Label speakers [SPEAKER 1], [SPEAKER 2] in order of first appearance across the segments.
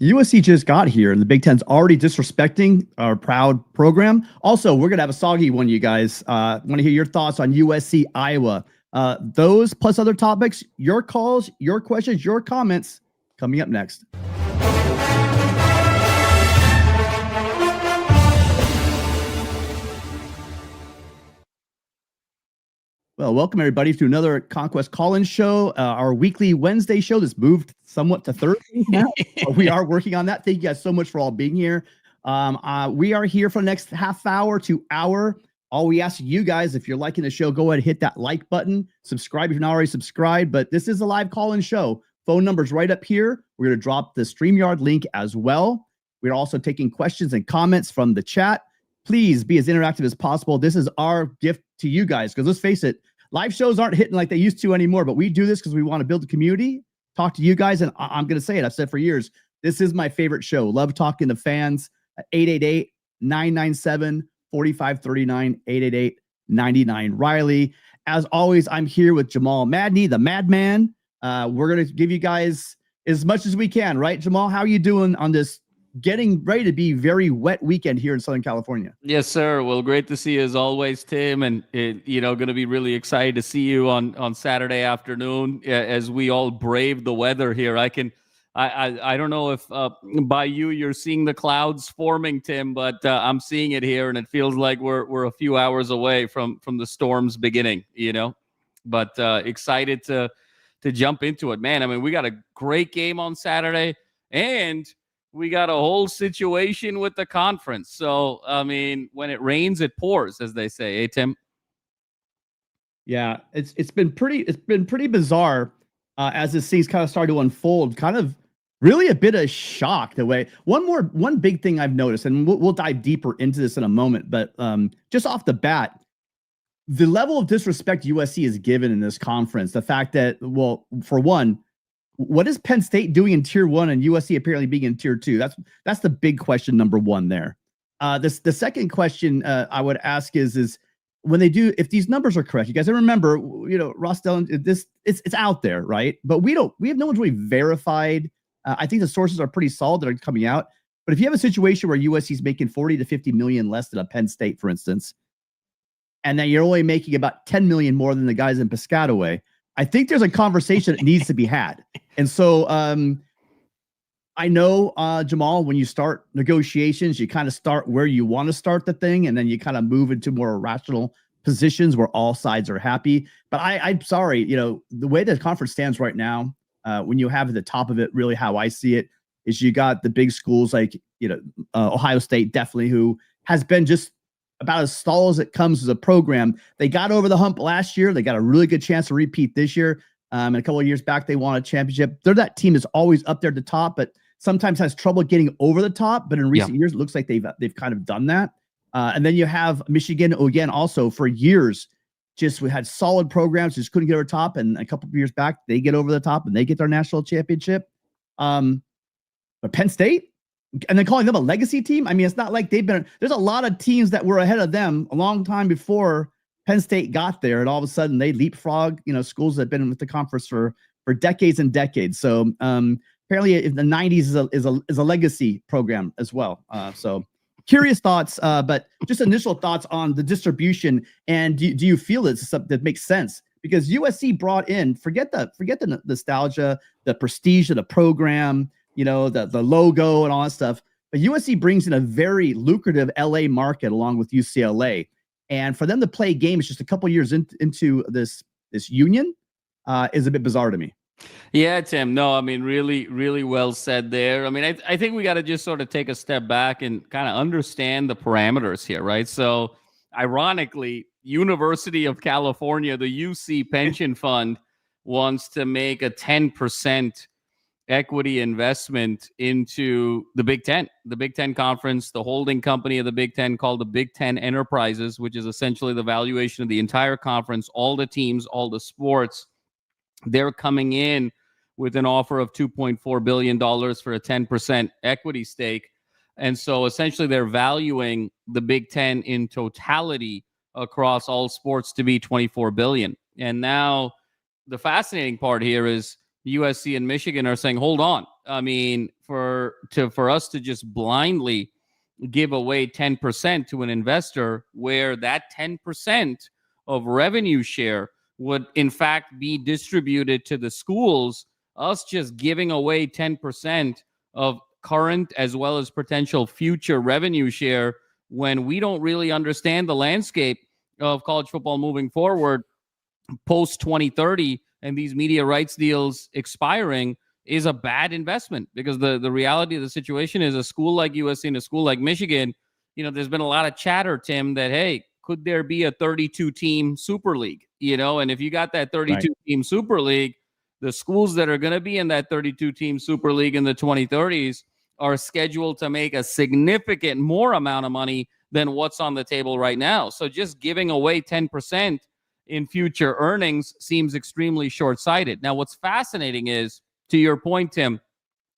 [SPEAKER 1] USC just got here, and the Big Ten's already disrespecting our proud program. Also, we're going to have a soggy one, you guys. Want to hear your thoughts on USC Iowa. Those plus other topics, your calls, your questions, your comments coming up next. Well, welcome everybody to another Conquest Call-In Show, our weekly Wednesday show that's moved somewhat to Thursday now. We are working on that. Thank you guys so much for all being here. We are here for the next half hour to hour. All we ask you guys, if you're liking the show, go ahead and hit that like button. Subscribe if you're not already subscribed. But this is a live call-in show. Phone number's right up here. We're going to drop the StreamYard link as well. We're also taking questions and comments from the chat. Please be as interactive as possible. This is our gift to you guys, because let's face it, live shows aren't hitting like they used to anymore, but we do this because we want to build a community, talk to you guys, and I'm going to say it. I've said for years, this is my favorite show. Love talking to fans. 888-997-4539, 888-99 Riley. As always, I'm here with Jamal Madni, the madman. We're going to give you guys as much as we can, right, Jamal? How are you doing on this getting ready to be very wet weekend here in Southern California?
[SPEAKER 2] Yes, sir. Well, great to see you as always, Tim, and going to be really excited to see you on Saturday afternoon as we all brave the weather here. I don't know if by you're seeing the clouds forming, Tim, but I'm seeing it here, and it feels like we're a few hours away from the storm's beginning. But excited to jump into it, man. I mean, we got a great game on Saturday, and we got a whole situation with the conference. So, I mean, when it rains, it pours, as they say. Hey, Tim?
[SPEAKER 1] Yeah, it's been pretty bizarre as this thing's kind of started to unfold. Kind of really a bit of shock the way. One big thing I've noticed, and we'll dive deeper into this in a moment, but just off the bat, the level of disrespect USC is given in this conference, the fact that, well, for one, what is Penn State doing in tier 1 and USC apparently being in tier 2? That's the big question number one there. The second question I would ask is when they do, if these numbers are correct, you guys remember, Ross Dillon, it's out there, right? But we have no one's really verified. I think the sources are pretty solid that are coming out. But if you have a situation where USC is making 40 to 50 million less than a Penn State, for instance, and then you're only making about 10 million more than the guys in Piscataway, I think there's a conversation that needs to be had. And so I know, Jamal, when you start negotiations, you kind of start where you want to start the thing, and then you kind of move into more rational positions where all sides are happy. But I'm sorry, the way the conference stands right now, when you have at the top of it, really how I see it, is you got the big schools like, Ohio State, definitely, who has been just about as stall as it comes as a program. They got over the hump last year. They got a really good chance to repeat this year. And a couple of years back, they won a championship. They're that team is always up there at the top, but sometimes has trouble getting over the top. But in recent years, it looks like they've kind of done that. And then you have Michigan, again, also for years, just we had solid programs, just couldn't get over the top. And a couple of years back, they get over the top and they get their national championship. But Penn State, and then calling them a legacy team. I mean, it's not like there's a lot of teams that were ahead of them a long time before Penn State got there, and all of a sudden they leapfrog, schools that have been with the conference for decades and decades. So apparently in the 90s is a legacy program as well. So curious thoughts, but just initial thoughts on the distribution. And do you feel it's something that makes sense? Because USC brought in, forget the nostalgia, the prestige of the program, the logo and all that stuff. But USC brings in a very lucrative LA market along with UCLA. And for them to play games just a couple years into this union is a bit bizarre to me.
[SPEAKER 2] Yeah, Tim. No, I mean, really, really well said there. I mean, I think we got to just sort of take a step back and kind of understand the parameters here, right? So ironically, University of California, the UC pension fund wants to make a 10% equity investment into the Big Ten conference, the holding company of the Big Ten called the Big Ten Enterprises, which is essentially the valuation of the entire conference, all the teams, all the sports. They're coming in with an offer of $2.4 billion for a 10% equity stake. And so essentially they're valuing the Big Ten in totality across all sports to be $24 billion. And now the fascinating part here is USC and Michigan are saying, hold on, I mean, for us to just blindly give away 10% to an investor, where that 10% of revenue share would in fact be distributed to the schools, us just giving away 10% of current as well as potential future revenue share when we don't really understand the landscape of college football moving forward post 2030 and these media rights deals expiring is a bad investment, because the reality of the situation is a school like USC and a school like Michigan, there's been a lot of chatter, Tim, that, hey, could there be a 32-team Super League? And if you got that 32-team Super League, the schools that are going to be in that 32-team Super League in the 2030s are scheduled to make a significant more amount of money than what's on the table right now. So just giving away 10% in future earnings seems extremely short-sighted. Now, what's fascinating is, to your point, Tim,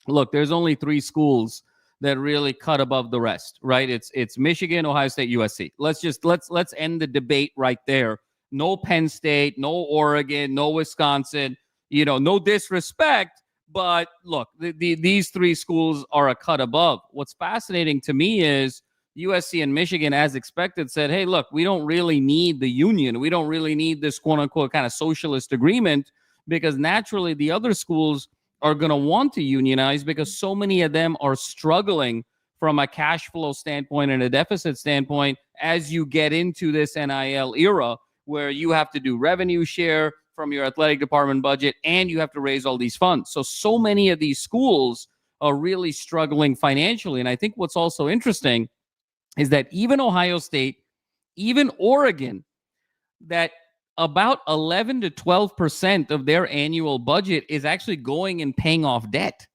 [SPEAKER 2] look, there's only 3 schools that really cut above the rest, right? It's Michigan, Ohio State, USC. Let's end the debate right there. No Penn State, no Oregon, no Wisconsin, no disrespect, but look, these 3 schools are a cut above. What's fascinating to me is USC and Michigan, as expected, said, hey, look, we don't really need the union. We don't really need this quote unquote kind of socialist agreement, because naturally the other schools are going to want to unionize, because so many of them are struggling from a cash flow standpoint and a deficit standpoint as you get into this NIL era, where you have to do revenue share from your athletic department budget and you have to raise all these funds. So many of these schools are really struggling financially. And I think what's also interesting is that even Ohio State, even Oregon, that about 11 to 12% of their annual budget is actually going and paying off debt.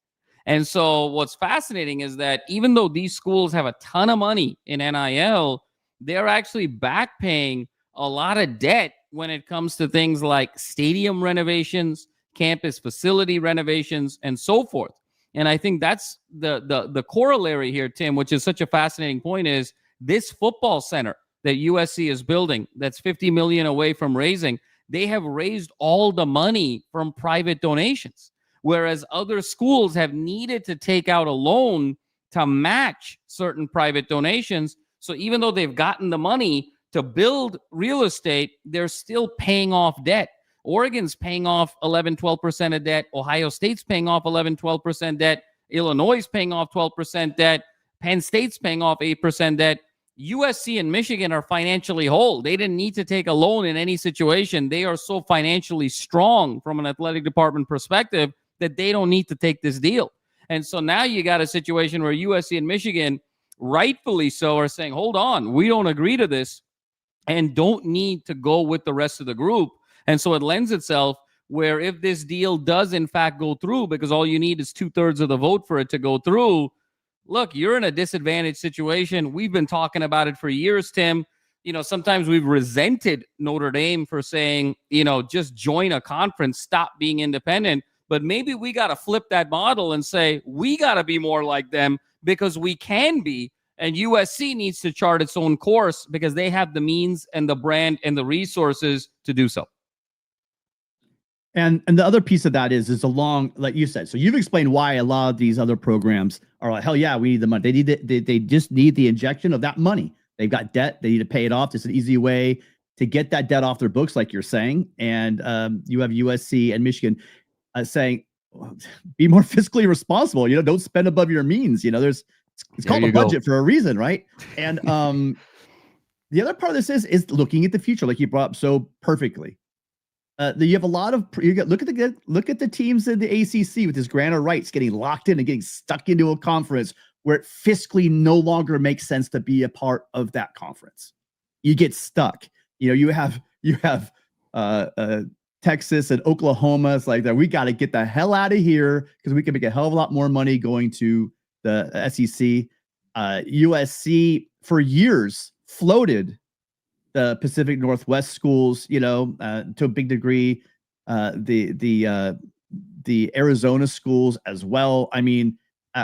[SPEAKER 2] And so what's fascinating is that even though these schools have a ton of money in NIL, they're actually back paying a lot of debt when it comes to things like stadium renovations, campus facility renovations, and so forth. And I think that's the corollary here, Tim, which is such a fascinating point, is this football center that USC is building, that's $50 million away from raising, they have raised all the money from private donations, whereas other schools have needed to take out a loan to match certain private donations. So even though they've gotten the money to build real estate, they're still paying off debt. Oregon's paying off 11, 12% of debt. Ohio State's paying off 11, 12% debt. Illinois is paying off 12% debt. Penn State's paying off 8% debt. USC and Michigan are financially whole. They didn't need to take a loan in any situation. They are so financially strong from an athletic department perspective that they don't need to take this deal. And so now you got a situation where USC and Michigan, rightfully so, are saying, hold on, we don't agree to this and don't need to go with the rest of the group. And so it lends itself where if this deal does in fact go through, because all you need is 2/3 of the vote for it to go through, look, you're in a disadvantaged situation. We've been talking about it for years, Tim. Sometimes we've resented Notre Dame for saying, just join a conference, stop being independent. But maybe we got to flip that model and say, we got to be more like them, because we can be. And USC needs to chart its own course because they have the means and the brand and the resources to do so.
[SPEAKER 1] And the other piece of that is along, like you said, so you've explained why a lot of these other programs are like, hell yeah, we need the money. They just need the injection of that money. They've got debt. They need to pay it off. It's an easy way to get that debt off their books, like you're saying. And you have USC and Michigan saying, be more fiscally responsible. Don't spend above your means. It's called a budget for a reason, right? And the other part of this is looking at the future, like you brought up so perfectly. You have a lot of look at the teams in the ACC with this grant of rights getting locked in and getting stuck into a conference where it fiscally no longer makes sense to be a part of that conference. You get stuck. You have Texas and Oklahoma. It's like that. We got to get the hell out of here because we can make a hell of a lot more money going to the SEC. USC for years floated the Pacific Northwest schools, to a big degree, the Arizona schools as well. I mean,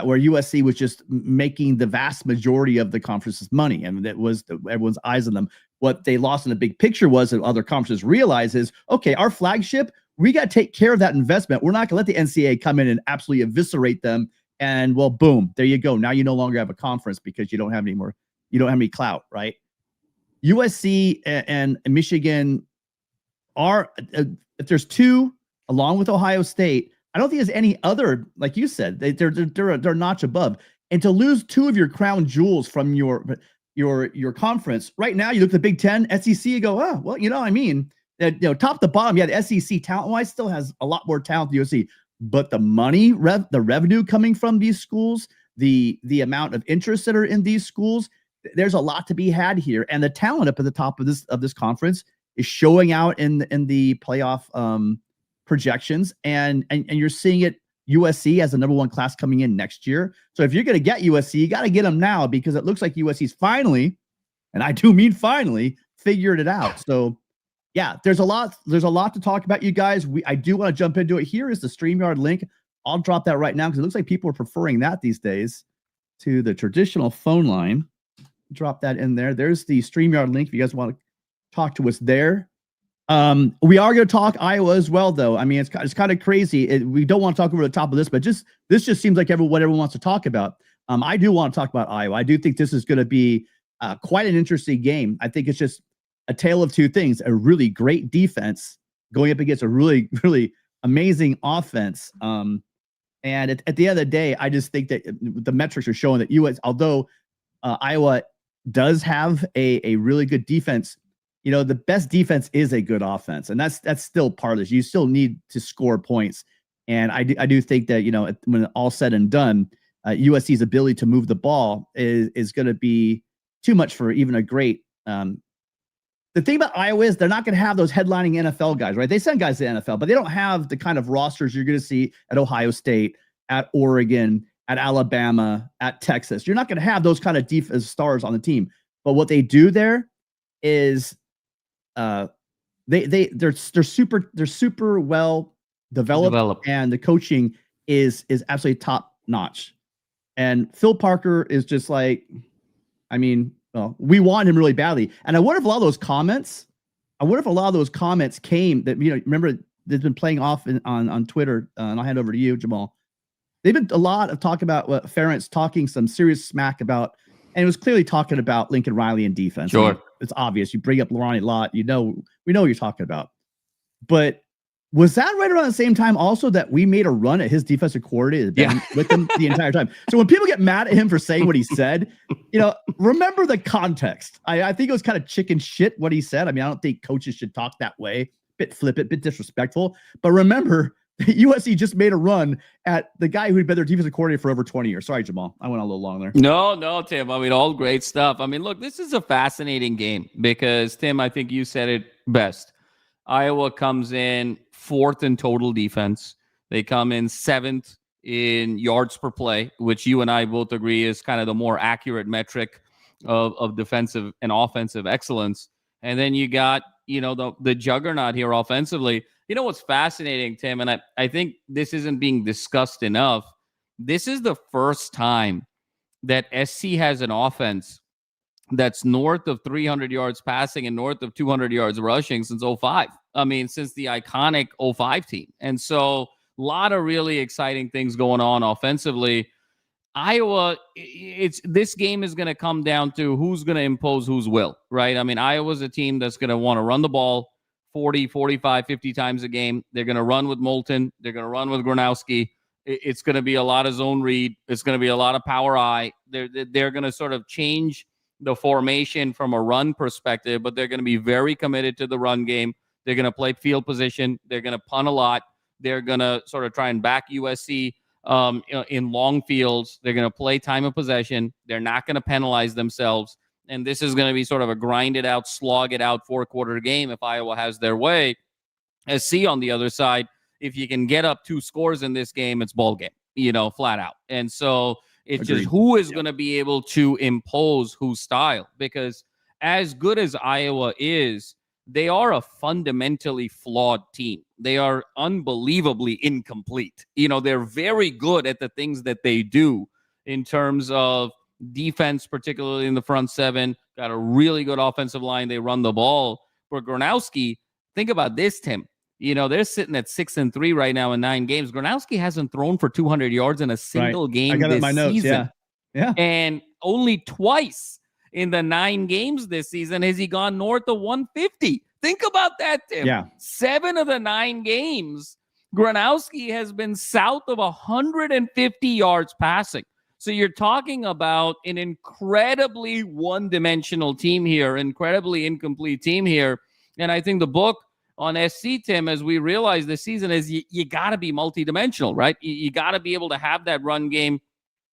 [SPEAKER 1] where USC was just making the vast majority of the conference's money, and that was everyone's eyes on them. What they lost in the big picture was that other conferences realize is, okay, our flagship, we got to take care of that investment. We're not going to let the NCAA come in and absolutely eviscerate them. And well, boom, there you go. Now you no longer have a conference because you don't have any more. You don't have any clout, right? USC and Michigan are, if there's two, along with Ohio State, I don't think there's any other, like you said, they're a notch above. And to lose two of your crown jewels from your conference right now, you look at the Big Ten, SEC, you go, oh, well, that top to bottom, yeah, the SEC talent-wise still has a lot more talent than USC, but the money, the revenue coming from these schools, the amount of interest that are in these schools, there's a lot to be had here, and the talent up at the top of this conference is showing out in the playoff projections, and you're seeing it. USC has the number one class coming in next year. So if you're going to get USC, you got to get them now, because it looks like USC's finally, and I do mean finally, figured it out. So yeah, there's a lot to talk about, you guys. I do want to jump into it. Here is the StreamYard link. I'll drop that right now because it looks like people are preferring that these days to the traditional phone line. Drop that in there. There's the StreamYard link if you guys want to talk to us there. We are going to talk Iowa as well, though. I mean, it's kind of crazy. We don't want to talk over the top of this, but this just seems like what everyone wants to talk about. I do want to talk about Iowa. I do think this is going to be quite an interesting game. I think it's just a tale of two things: a really great defense going up against a really, really amazing offense. And at the end of the day, I just think that the metrics are showing that although Iowa does have a really good defense, the best defense is a good offense, and that's still part of this. You still need to score points, and I do think that when all said and done, USC's ability to move the ball is going to be too much for even a great. The thing about Iowa is they're not going to have those headlining NFL guys, right? They send guys to the NFL, but they don't have the kind of rosters you're going to see at Ohio State, at Oregon, at Alabama, at Texas. You're not going to have those kind of defense stars on the team. But what they do there is they're super well developed, and the coaching is absolutely top notch. And Phil Parker is just like, we want him really badly. And I wonder if a lot of those comments came that, remember, they've been playing off on Twitter, and I'll hand over to you, Jamal. They've been a lot of talk about what Ferentz talking some serious smack about, and it was clearly talking about Lincoln Riley and defense.
[SPEAKER 2] Sure.
[SPEAKER 1] I mean, it's obvious. You bring up Lonnie Lott, we know what you're talking about. But was that right around the same time also that we made a run at his defensive coordinator with him the entire time? So when people get mad at him for saying what he said, remember the context. I think it was kind of chicken shit what he said. I mean, I don't think coaches should talk that way. Bit flippant, bit disrespectful. But remember, USC just made a run at the guy who'd been their defensive coordinator for over 20 years. Sorry, Jamal. I went a little long there.
[SPEAKER 2] No, Tim. I mean, all great stuff. I mean, look, this is a fascinating game because, Tim, I think you said it best. Iowa comes in 4th in total defense. They come in 7th in yards per play, which you and I both agree is kind of the more accurate metric of defensive and offensive excellence. And then you got, the juggernaut here offensively. What's fascinating, Tim, and I think this isn't being discussed enough. This is the first time that SC has an offense that's north of 300 yards passing and north of 200 yards rushing since 2005. I mean, since the iconic 2005 team. And so a lot of really exciting things going on offensively. Iowa, this game is going to come down to who's going to impose whose will, right? I mean, Iowa's a team that's going to want to run the ball 40, 45, 50 times a game. They're going to run with Moulton. They're going to run with Gronowski. It's going to be a lot of zone read. It's going to be a lot of power eye. They're going to sort of change the formation from a run perspective, but they're going to be very committed to the run game. They're going to play field position. They're going to punt a lot. They're going to sort of try and back USC in long fields. They're going to play time of possession. They're not going to penalize themselves. And this is going to be sort of a grind it out, slog it out 4-quarter game if Iowa has their way. SC on the other side, if you can get up 2 scores in this game, it's ball game, flat out. And so it's just who is going to be able to impose whose style, because as good as Iowa is, they are a fundamentally flawed team. They are unbelievably incomplete. They're very good at the things that they do in terms of defense, particularly in the front 7. Got a really good offensive line. They run the ball. For Gronowski, think about this, Tim. they're sitting at 6-3 right now in 9 games. Gronowski hasn't thrown for 200 yards in a single game
[SPEAKER 1] I got it
[SPEAKER 2] this
[SPEAKER 1] in my notes.
[SPEAKER 2] season.
[SPEAKER 1] Yeah.
[SPEAKER 2] And only twice in the 9 games this season has he gone north of 150. Think about that, Tim.
[SPEAKER 1] Yeah.
[SPEAKER 2] 7 of the 9 games, Gronowski has been south of 150 yards passing. So you're talking about an incredibly one-dimensional team here, incredibly incomplete team here. And I think the book on SC, Tim, as we realize this season, is you got to be multidimensional, right? You got to be able to have that run game.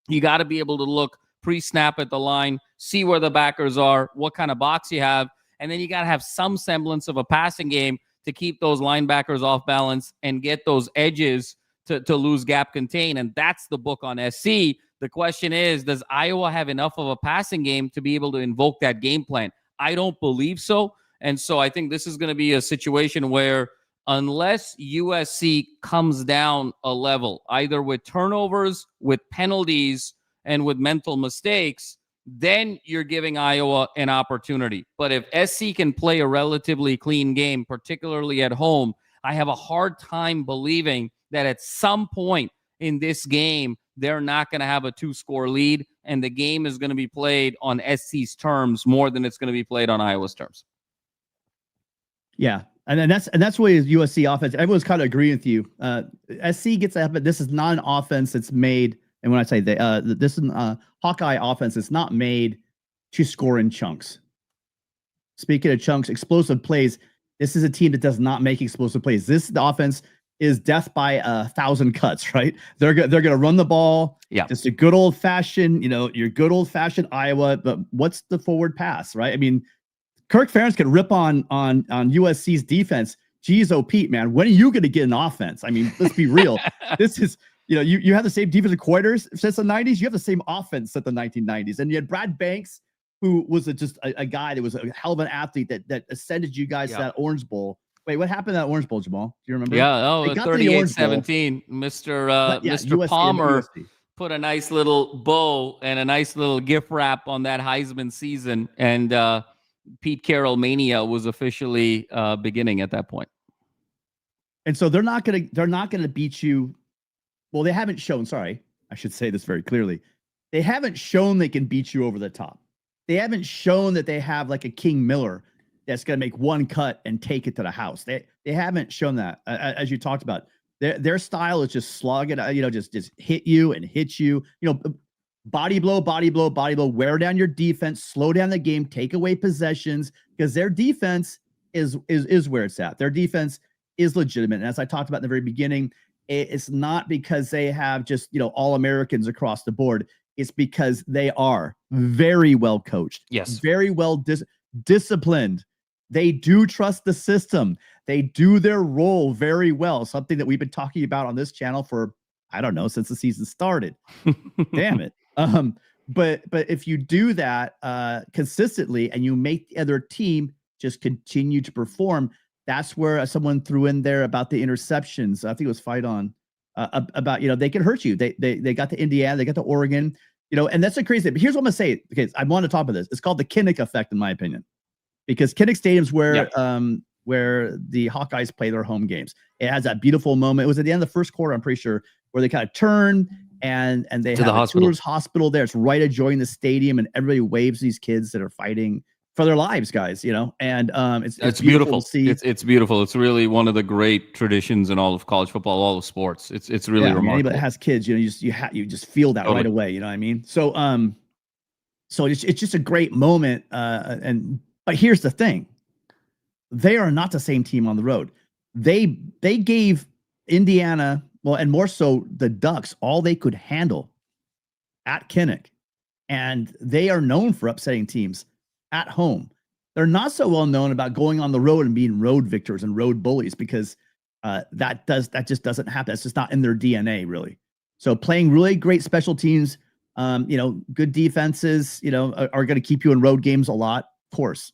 [SPEAKER 2] You got to be able to look pre-snap at the line, see where the backers are, what kind of box you have, and then you got to have some semblance of a passing game to keep those linebackers off balance and get those edges to lose gap contain. And that's the book on SC. The question is, does Iowa have enough of a passing game to be able to invoke that game plan? I don't believe so. And so I think this is going to be a situation where unless USC comes down a level, either with turnovers, with penalties, and with mental mistakes, then you're giving Iowa an opportunity. But if SC can play a relatively clean game, particularly at home, I have a hard time believing that at some point in this game, they're not going to have a 2-score lead, and the game is going to be played on SC's terms more than it's going to be played on Iowa's terms.
[SPEAKER 1] Yeah. And that's why USC offense. Everyone's kind of agreeing with you. SC gets that, but this is not an offense that's made. And when I say this is Hawkeye offense, it's not made to score in chunks. Speaking of chunks, explosive plays. This is a team that does not make explosive plays. The offense is death by 1,000 cuts. Right? They're gonna run the ball.
[SPEAKER 2] Yeah,
[SPEAKER 1] just a good old fashioned. Your good old fashioned Iowa. But what's the forward pass? Right? I mean, Kirk Ferentz could rip on USC's defense. Geez, oh Pete, man, when are you going to get an offense? I mean, let's be real. This is, you have the same defensive coordinators since the 90s. You have the same offense since the 1990s. And you had Brad Banks, who was just a guy that was a hell of an athlete that ascended you guys to that Orange Bowl. Wait, what happened to that Orange Bowl, Jamal? Do you remember?
[SPEAKER 2] Yeah, 38-17. Mr. Palmer put a nice little bow and a nice little gift wrap on that Heisman season. And Pete Carroll mania was officially beginning at that point.
[SPEAKER 1] And so they're not gonna beat you. Well, they haven't shown. Sorry, I should say this very clearly. They haven't shown they can beat you over the top. They haven't shown that they have like a King Miller that's gonna make one cut and take it to the house. They haven't shown that. As you talked about, their style is just slug it. Just hit you and hit you. Body blow, wear down your defense, slow down the game, take away possessions, because their defense is where it's at. Their defense is legitimate. And as I talked about in the very beginning, it's not because they have just, all Americans across the board. It's because they are very well coached.
[SPEAKER 2] Yes.
[SPEAKER 1] Very well disciplined. They do trust the system. They do their role very well. Something that we've been talking about on this channel for, I don't know, since the season started. Damn it. But if you do that consistently and you make the other team just continue to perform, that's where someone threw in there about the interceptions. I think it was Fight On about they can hurt you. They got to Indiana, they got to Oregon, and that's the crazy. But here's what I'm gonna say. Okay, I want to talk about this. It's called the Kinnick effect, in my opinion, because Kinnick Stadium's where the Hawkeyes play their home games. It has that beautiful moment. It was at the end of the first quarter, I'm pretty sure, where they kind of turn and they have the Tours Hospital there. It's right adjoining the stadium, and everybody waves these kids that are fighting for their lives, guys. And it's beautiful to see.
[SPEAKER 2] It's beautiful. It's really one of the great traditions in all of college football, all of sports. It's really remarkable.
[SPEAKER 1] Anybody that has kids, you just feel that right away. You know what I mean? So it's just a great moment. But here's the thing. They are not the same team on the road. They gave Indiana, well, and more so the Ducks, all they could handle at Kinnick. And they are known for upsetting teams at home. They're not so well known about going on the road and being road victors and road bullies, because that just doesn't happen. That's just not in their DNA, really. So playing really great special teams, good defenses, are going to keep you in road games a lot, of course.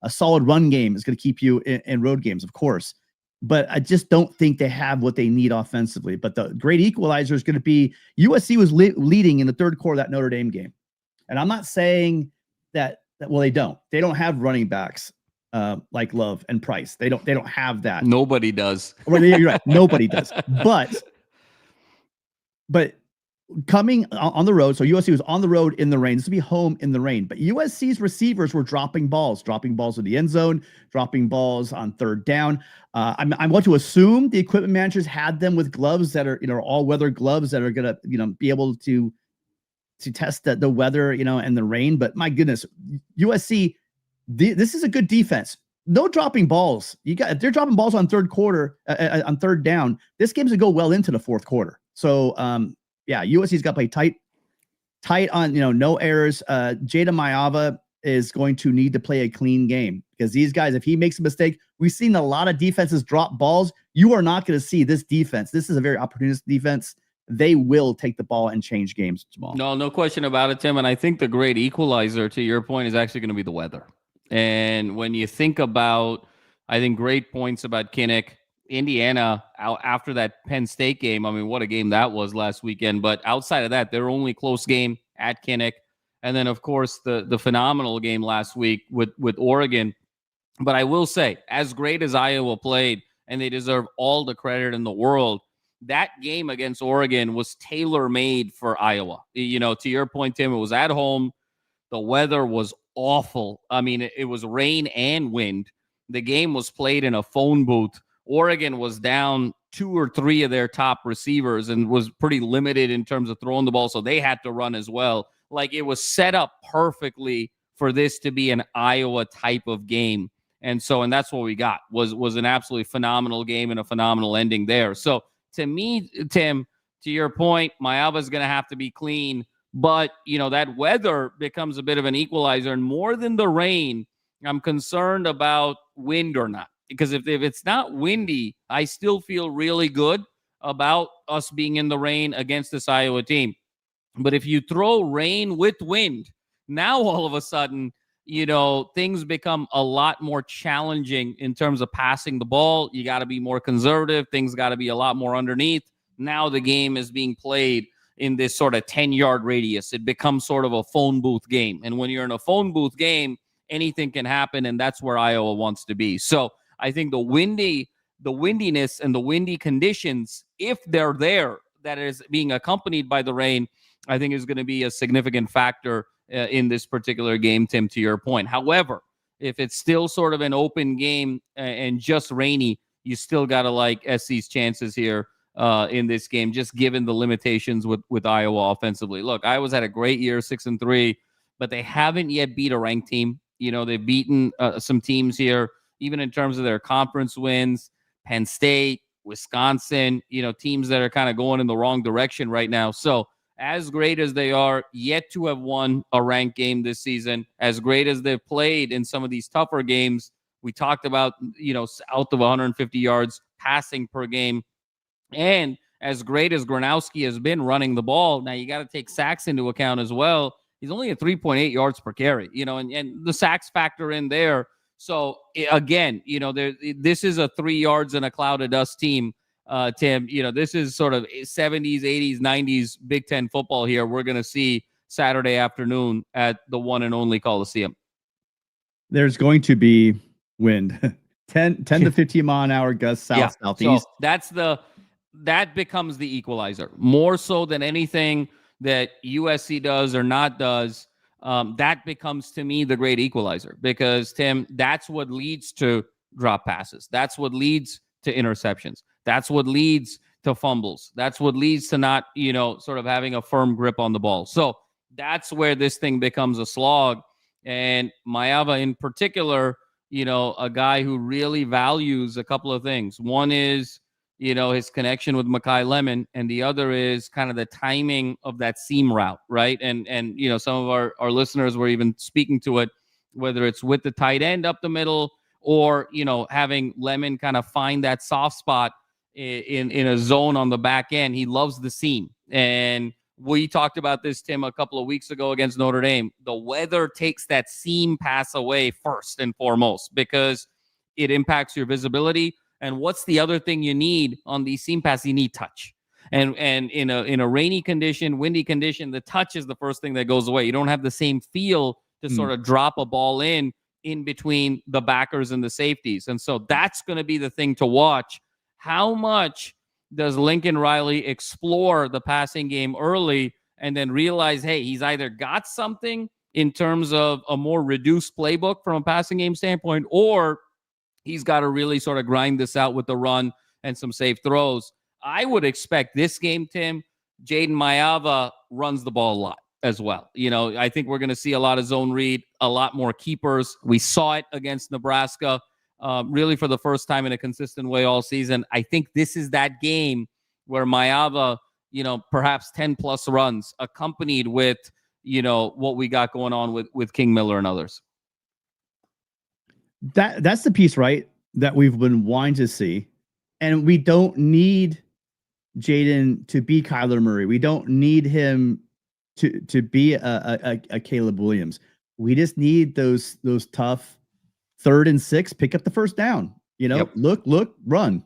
[SPEAKER 1] A solid run game is going to keep you in road games, of course. But I just don't think they have what they need offensively. But the great equalizer is going to be USC was leading in the third quarter of that Notre Dame game. And I'm not saying that well, they don't have running backs like Love and Price. They don't have that.
[SPEAKER 2] Nobody does.
[SPEAKER 1] Well, you're right. Nobody does. But coming on the road, so USC was on the road in the rain. This would be home in the rain. But USC's receivers were dropping balls in the end zone, dropping balls on third down. I want to assume the equipment managers had them with gloves that are, all weather gloves that are going to, be able to test the weather, and the rain. But my goodness, USC, this is a good defense. No dropping balls. If they're dropping balls on third quarter, on third down, this game's gonna go well into the fourth quarter. So, USC's got to play tight on, no errors. Jada Mayava is going to need to play a clean game because these guys, if he makes a mistake, we've seen a lot of defenses drop balls. You are not going to see this defense. This is a very opportunistic defense. They will take the ball and change games, Jamal.
[SPEAKER 2] No question about it, Tim. And I think the great equalizer, to your point, is actually going to be the weather. And when you think about, I think, great points about Kinnick, Indiana, after that Penn State game, I mean, what a game that was last weekend. But outside of that, their only close game at Kinnick. And then, of course, the phenomenal game last week with Oregon. But I will say, as great as Iowa played, and they deserve all the credit in the world, that game against Oregon was tailor-made for Iowa. To your point, Tim, it was at home. The weather was awful. I mean, it was rain and wind. The game was played in a phone booth. Oregon was down 2 or 3 of their top receivers and was pretty limited in terms of throwing the ball, so they had to run as well. Like, it was set up perfectly for this to be an Iowa type of game. And that's what we got, was an absolutely phenomenal game and a phenomenal ending there. So to me, Tim, to your point, Mayava's going to have to be clean. But, that weather becomes a bit of an equalizer. And more than the rain, I'm concerned about wind or not. Because if it's not windy, I still feel really good about us being in the rain against this Iowa team. But if you throw rain with wind, now all of a sudden, things become a lot more challenging in terms of passing the ball. You got to be more conservative. Things got to be a lot more underneath. Now the game is being played in this sort of 10-yard radius. It becomes sort of a phone booth game. And when you're in a phone booth game, anything can happen, and that's where Iowa wants to be. So I think the windiness and the windy conditions, if they're there, that is being accompanied by the rain, I think is going to be a significant factor in this particular game, Tim, to your point. However, if it's still sort of an open game and just rainy, you still got to like SC's chances here in this game, just given the limitations with Iowa offensively. Look, Iowa's had a great year, 6-3, but they haven't yet beat a ranked team. They've beaten some teams here, even in terms of their conference wins, Penn State, Wisconsin, teams that are kind of going in the wrong direction right now. So as great as they are, yet to have won a ranked game this season, as great as they've played in some of these tougher games, we talked about, south of 150 yards passing per game. And as great as Gronowski has been running the ball, now you got to take sacks into account as well. He's only at 3.8 yards per carry, and the sacks factor in there. So again, this is a 3 yards in a cloud of dust team, Tim. This is sort of 70s, 80s, 90s Big Ten football here. We're going to see Saturday afternoon at the one and only Coliseum.
[SPEAKER 1] There's going to be wind, 10 to 15 mile an hour gusts southeast.
[SPEAKER 2] So that becomes the equalizer more so than anything that USC does or not does. That becomes, to me, the great equalizer because, Tim, that's what leads to drop passes. That's what leads to interceptions. That's what leads to fumbles. That's what leads to not, sort of having a firm grip on the ball. So that's where this thing becomes a slog. And Mayava in particular, a guy who really values a couple of things. One is, his connection with Mekhi Lemon, and the other is kind of the timing of that seam route, right? And some of our listeners were even speaking to it, whether it's with the tight end up the middle or, having Lemon kind of find that soft spot in a zone on the back end. He loves the seam. And we talked about this, Tim, a couple of weeks ago against Notre Dame. The weather takes that seam pass away first and foremost because it impacts your visibility. And what's the other thing you need on these seam passes? You need touch. And in a rainy condition, windy condition, the touch is the first thing that goes away. You don't have the same feel to sort of drop a ball in in between the backers and the safeties. And so that's going to be the thing to watch. How much does Lincoln Riley explore the passing game early and then realize, hey, he's either got something in terms of a more reduced playbook from a passing game standpoint, or he's got to really sort of grind this out with the run and some safe throws. I would expect this game, Tim, Jaden Mayava runs the ball a lot as well. I think we're going to see a lot of zone read, a lot more keepers. We saw it against Nebraska, really for the first time in a consistent way all season. I think this is that game where Mayava, perhaps 10 plus runs accompanied with, what we got going on with King Miller and others.
[SPEAKER 1] That's the piece, right, that we've been wanting to see. And we don't need Jaden to be Kyler Murray. We don't need him to be a Caleb Williams. We just need those tough 3rd and 6, pick up the first down. Yep. Look, run.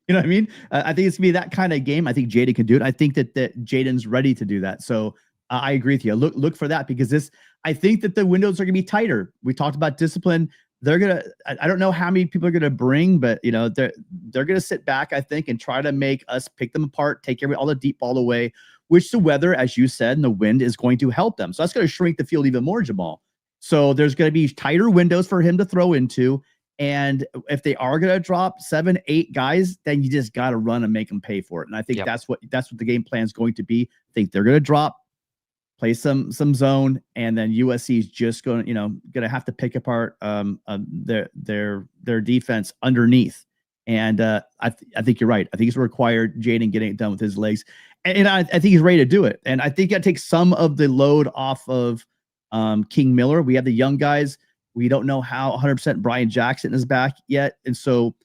[SPEAKER 1] You know what I mean? I think it's gonna be that kind of game. I think Jaden can do it. I think that Jaden's ready to do that. So I agree with you. Look for that, because I think that the windows are gonna be tighter. We talked about discipline. I don't know how many people are gonna bring, but they're gonna sit back, I think, and try to make us pick them apart, take all the deep ball away, which the weather, as you said, and the wind is going to help them. So that's going to shrink the field even more, Jamal. So there's going to be tighter windows for him to throw into. And if they are going to drop 7, 8 guys, then you just got to run and make them pay for it. And I think that's what the game plan is going to be. I think they're going to drop, play some zone, and then USC is just going to have to pick apart their defense underneath. And I think you're right. I think it's required Jaden getting it done with his legs, and I think he's ready to do it. And I think that takes some of the load off of King Miller. We have the young guys. We don't know how 100% Brian Jackson is back yet, and so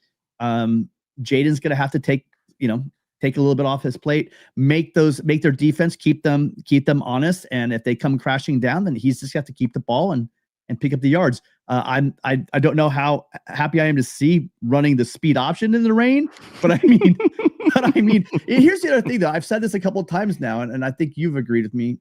[SPEAKER 1] Jaden's going to have to take a little bit off his plate, make their defense, keep them honest. And if they come crashing down, then he's just got to keep the ball and pick up the yards. I don't know how happy I am to see running the speed option in the rain, but I mean, here's the other thing though. I've said this a couple of times now, and I think you've agreed with me.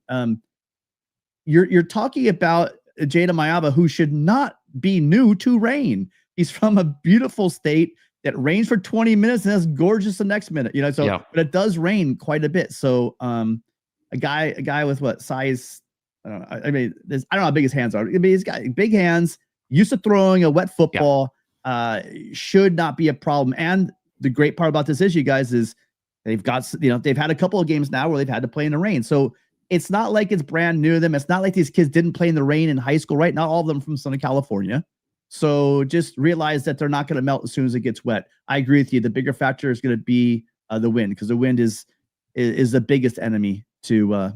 [SPEAKER 1] You're talking about Jaden Mayava, who should not be new to rain. He's from a beautiful state that rains for 20 minutes and that's gorgeous the next minute, but it does rain quite a bit. So a guy with what size? I don't know. I mean, I don't know how big his hands are. I mean, he's got big hands, used to throwing a wet football, should not be a problem. And the great part about this issue, guys, is they've got, they've had a couple of games now where they've had to play in the rain. So it's not like it's brand new to them. It's not like these kids didn't play in the rain in high school, right? Not all of them from Southern California. So just realize that they're not going to melt as soon as it gets wet. I agree with you. The bigger factor is going to be the wind, because the wind is the biggest enemy to a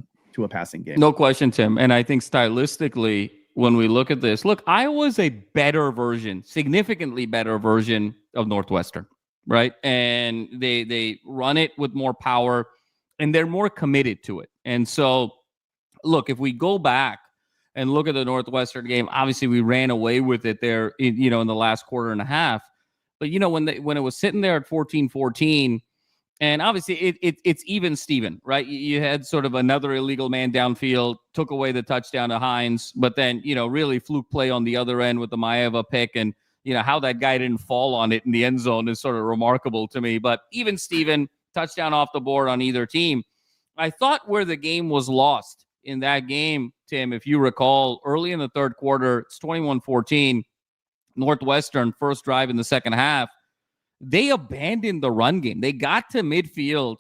[SPEAKER 1] passing game.
[SPEAKER 2] No question, Tim. And I think stylistically, when we look at this, Iowa's a better version, significantly better version of Northwestern, right? And they run it with more power, and they're more committed to it. And so, look, if we go back and look at the Northwestern game, obviously we ran away with it there, in the last quarter and a half. But, when it was sitting there at 14-14, and obviously it's even Steven, right? You had sort of another illegal man downfield, took away the touchdown to Hines, but then, really fluke play on the other end with the Mayava pick. And, how that guy didn't fall on it in the end zone is sort of remarkable to me. But even Steven, touchdown off the board on either team. I thought where the game was lost in that game, Tim, if you recall, early in the third quarter, it's 21-14, Northwestern, first drive in the second half. They abandoned the run game. They got to midfield,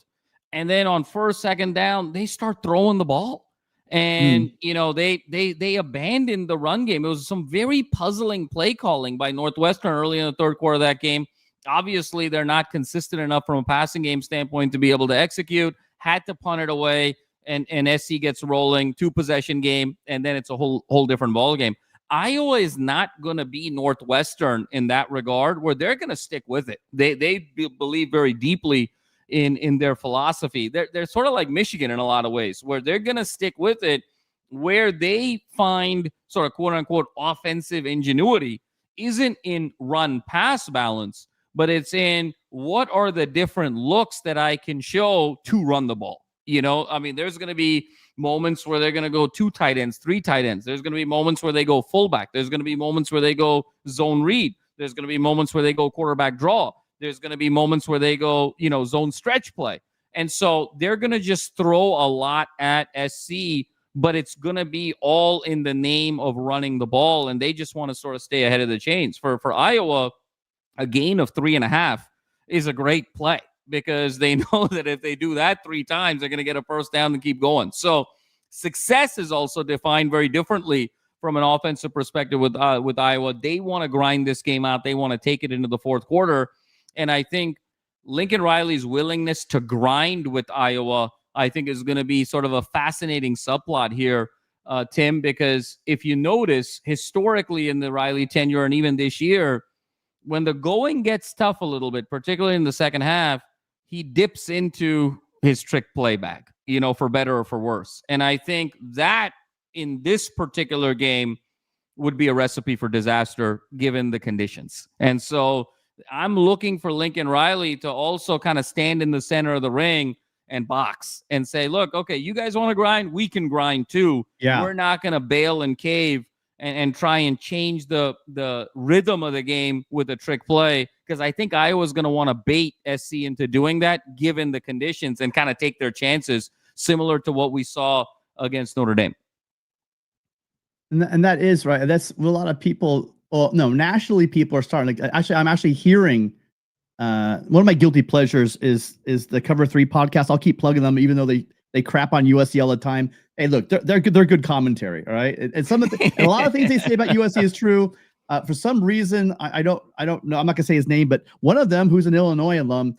[SPEAKER 2] and then on first, second down, they start throwing the ball. And, they abandoned the run game. It was some very puzzling play calling by Northwestern early in the third quarter of that game. Obviously, they're not consistent enough from a passing game standpoint to be able to execute. Had to punt it away, and SC gets rolling, 2-possession game, and then it's a whole different ball game. Iowa is not going to be Northwestern in that regard, where they're going to stick with it. They believe very deeply in their philosophy. They're sort of like Michigan in a lot of ways, where they're going to stick with it, where they find sort of quote-unquote offensive ingenuity isn't in run-pass balance, but it's in what are the different looks that I can show to run the ball. I mean, there's going to be moments where they're going to go 2 tight ends, 3 tight ends. There's going to be moments where they go fullback. There's going to be moments where they go zone read. There's going to be moments where they go quarterback draw. There's going to be moments where they go, zone stretch play. And so they're going to just throw a lot at SC, but it's going to be all in the name of running the ball. And they just want to sort of stay ahead of the chains. For Iowa, a gain of 3.5 is a great play, because they know that if they do that 3 times, they're going to get a first down and keep going. So success is also defined very differently from an offensive perspective with Iowa. They want to grind this game out. They want to take it into the fourth quarter. And I think Lincoln Riley's willingness to grind with Iowa, I think, is going to be sort of a fascinating subplot here, Tim, because if you notice, historically in the Riley tenure and even this year, when the going gets tough a little bit, particularly in the second half, he dips into his trick play back, for better or for worse. And I think that in this particular game would be a recipe for disaster given the conditions. And so I'm looking for Lincoln Riley to also kind of stand in the center of the ring and box and say, look, okay, you guys want to grind? We can grind too.
[SPEAKER 1] Yeah.
[SPEAKER 2] We're not going to bail and cave and try and change the rhythm of the game with a trick play, because I think Iowa's going to want to bait SC into doing that given the conditions and kind of take their chances, similar to what we saw against Notre Dame.
[SPEAKER 1] And that is right. That's a lot of people. Well, no, nationally, people are starting. I'm actually hearing. One of my guilty pleasures is the Cover 3 podcast. I'll keep plugging them, even though they crap on USC all the time. Hey, look, they're good commentary. All right, and some of and a lot of things they say about USC is true. For some reason, I don't know. I'm not gonna say his name, but one of them, who's an Illinois alum,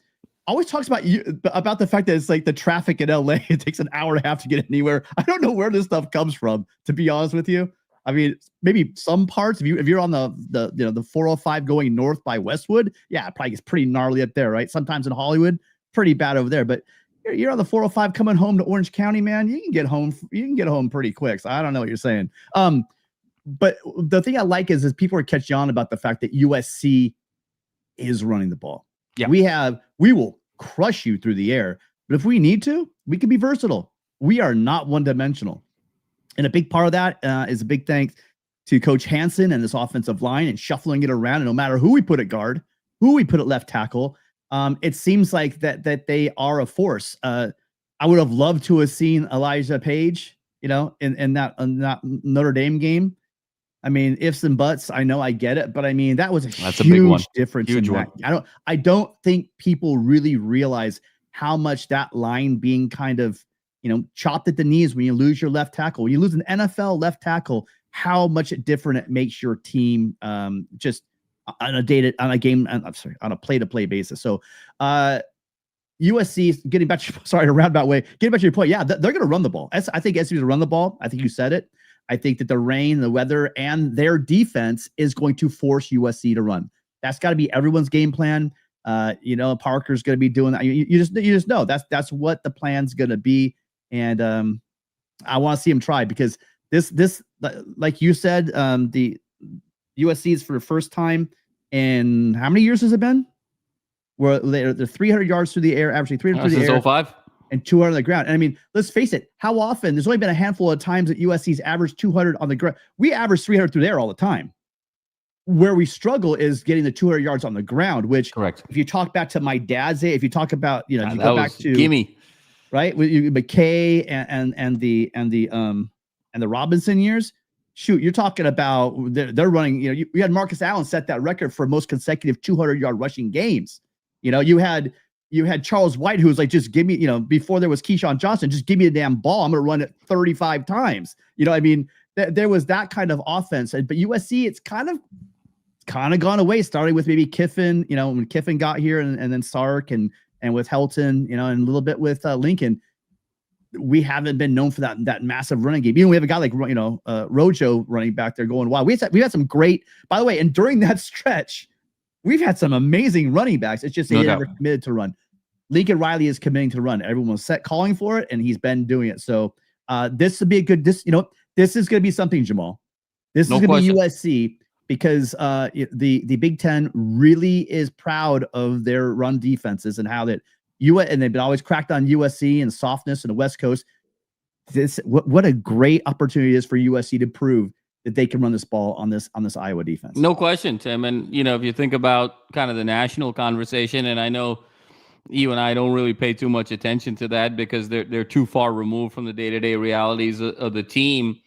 [SPEAKER 1] always talks about the fact that it's like the traffic in LA. It takes an hour and a half to get anywhere. I don't know where this stuff comes from, to be honest with you. I mean, maybe some parts. If you're on the 405 going north by Westwood, yeah, it probably gets pretty gnarly up there, right? Sometimes in Hollywood, pretty bad over there. But you're on the 405 coming home to Orange County, man. You can get home pretty quick. So I don't know what you're saying. But the thing I like is people are catching on about the fact that USC is running the ball.
[SPEAKER 2] Yeah,
[SPEAKER 1] we will crush you through the air, but if we need to, we can be versatile. We are not one-dimensional. And a big part of that is a big thanks to Coach Hansen and this offensive line and shuffling it around. And no matter who we put at guard, who we put at left tackle, it seems like that they are a force. I would have loved to have seen Elijah Page, in that Notre Dame game. I mean, ifs and buts. I know, I get it, but I mean that was
[SPEAKER 2] That's a big one.
[SPEAKER 1] Difference.
[SPEAKER 2] Huge
[SPEAKER 1] in
[SPEAKER 2] one.
[SPEAKER 1] That. I don't think people really realize how much that line being kind of chopped at the knees when you lose your left tackle. When you lose an NFL left tackle, how much different it makes your team just on a play-to-play basis. So USC, getting back to your point. Yeah, they're going to run the ball. I think SC is going to run the ball. I think you said it. I think that the rain, the weather, and their defense is going to force USC to run. That's got to be everyone's game plan. Parker's going to be doing that. You just know that's what the plan's going to be. And I want to see him try, because this, like you said, the USC is for the first time in how many years has it been? Where they're 300 yards through the air, averaging 300 through the air,
[SPEAKER 2] 05
[SPEAKER 1] and 200 on the ground. And I mean, let's face it, how often? There's only been a handful of times that USC's averaged 200 on the ground. We average 300 through the air all the time. Where we struggle is getting the 200 yards on the ground, which,
[SPEAKER 2] correct.
[SPEAKER 1] If you talk back to my dad's age, if you talk about, if you go back to
[SPEAKER 2] gimme.
[SPEAKER 1] Right, with McKay and the Robinson years, shoot, you're talking about they're running. You had Marcus Allen set that record for most consecutive 200-yard rushing games. You had Charles White, who was like, just give me, before there was Keyshawn Johnson, just give me a damn ball. I'm going to run it 35 times. I mean, there was that kind of offense. But USC, it's kind of gone away, starting with maybe Kiffin. When Kiffin got here, and then Sark and with Helton, and a little bit with Lincoln, we haven't been known for that massive running game. Even we have a guy like Rojo running back there going wild. We've had some great, by the way, and during that stretch, we've had some amazing running backs. It's just they never committed to run. Lincoln Riley is committing to run. Everyone was calling for it, and he's been doing it. So this would be a good. This is going to be something, Jamal. This is going to be USC. Because the Big Ten really is proud of their run defenses and how that and they've been always cracked on USC and softness and the West Coast. What a great opportunity it is for USC to prove that they can run this ball on this Iowa defense.
[SPEAKER 2] No question, Tim. And if you think about kind of the national conversation, and I know you and I don't really pay too much attention to that because they're too far removed from the day-to-day realities of the team.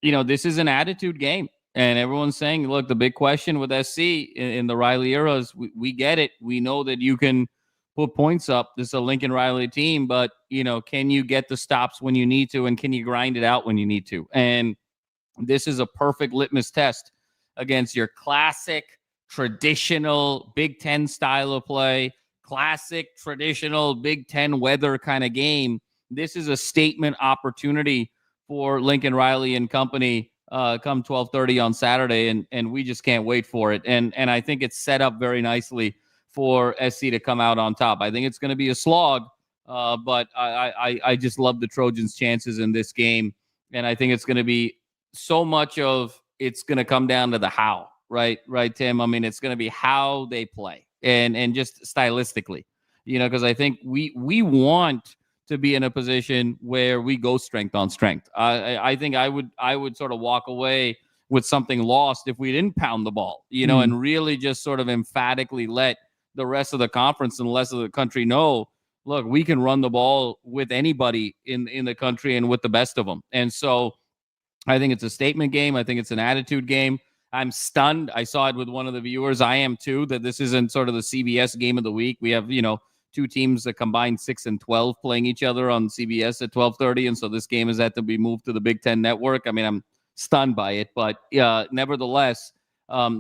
[SPEAKER 2] This is an attitude game. And everyone's saying, look, the big question with SC in the Riley era is we get it. We know that you can put points up. This is a Lincoln Riley team, but, can you get the stops when you need to, and can you grind it out when you need to? And this is a perfect litmus test against your classic, traditional Big Ten style of play, classic, traditional Big Ten weather kind of game. This is a statement opportunity for Lincoln Riley and company come 12:30 on Saturday, and we just can't wait for it. And I think it's set up very nicely for SC to come out on top. I think it's going to be a slog, but I just love the Trojans' chances in this game, and I think it's going to be so much of it's going to come down to the how, right, Tim? I mean, it's going to be how they play and just stylistically, because I think we want to be in a position where we go strength on strength. I think I would sort of walk away with something lost if we didn't pound the ball, and really just sort of emphatically let the rest of the conference and the rest of the country know, look, we can run the ball with anybody in the country and with the best of them. And so I think it's a statement game. I think it's an attitude game. I'm stunned. I saw it with one of the viewers. I am too, that this isn't sort of the CBS game of the week. We have, two teams that combined 6 and 12 playing each other on CBS at 12:30. And so this game has had to be moved to the Big Ten network. I mean, I'm stunned by it, but nevertheless,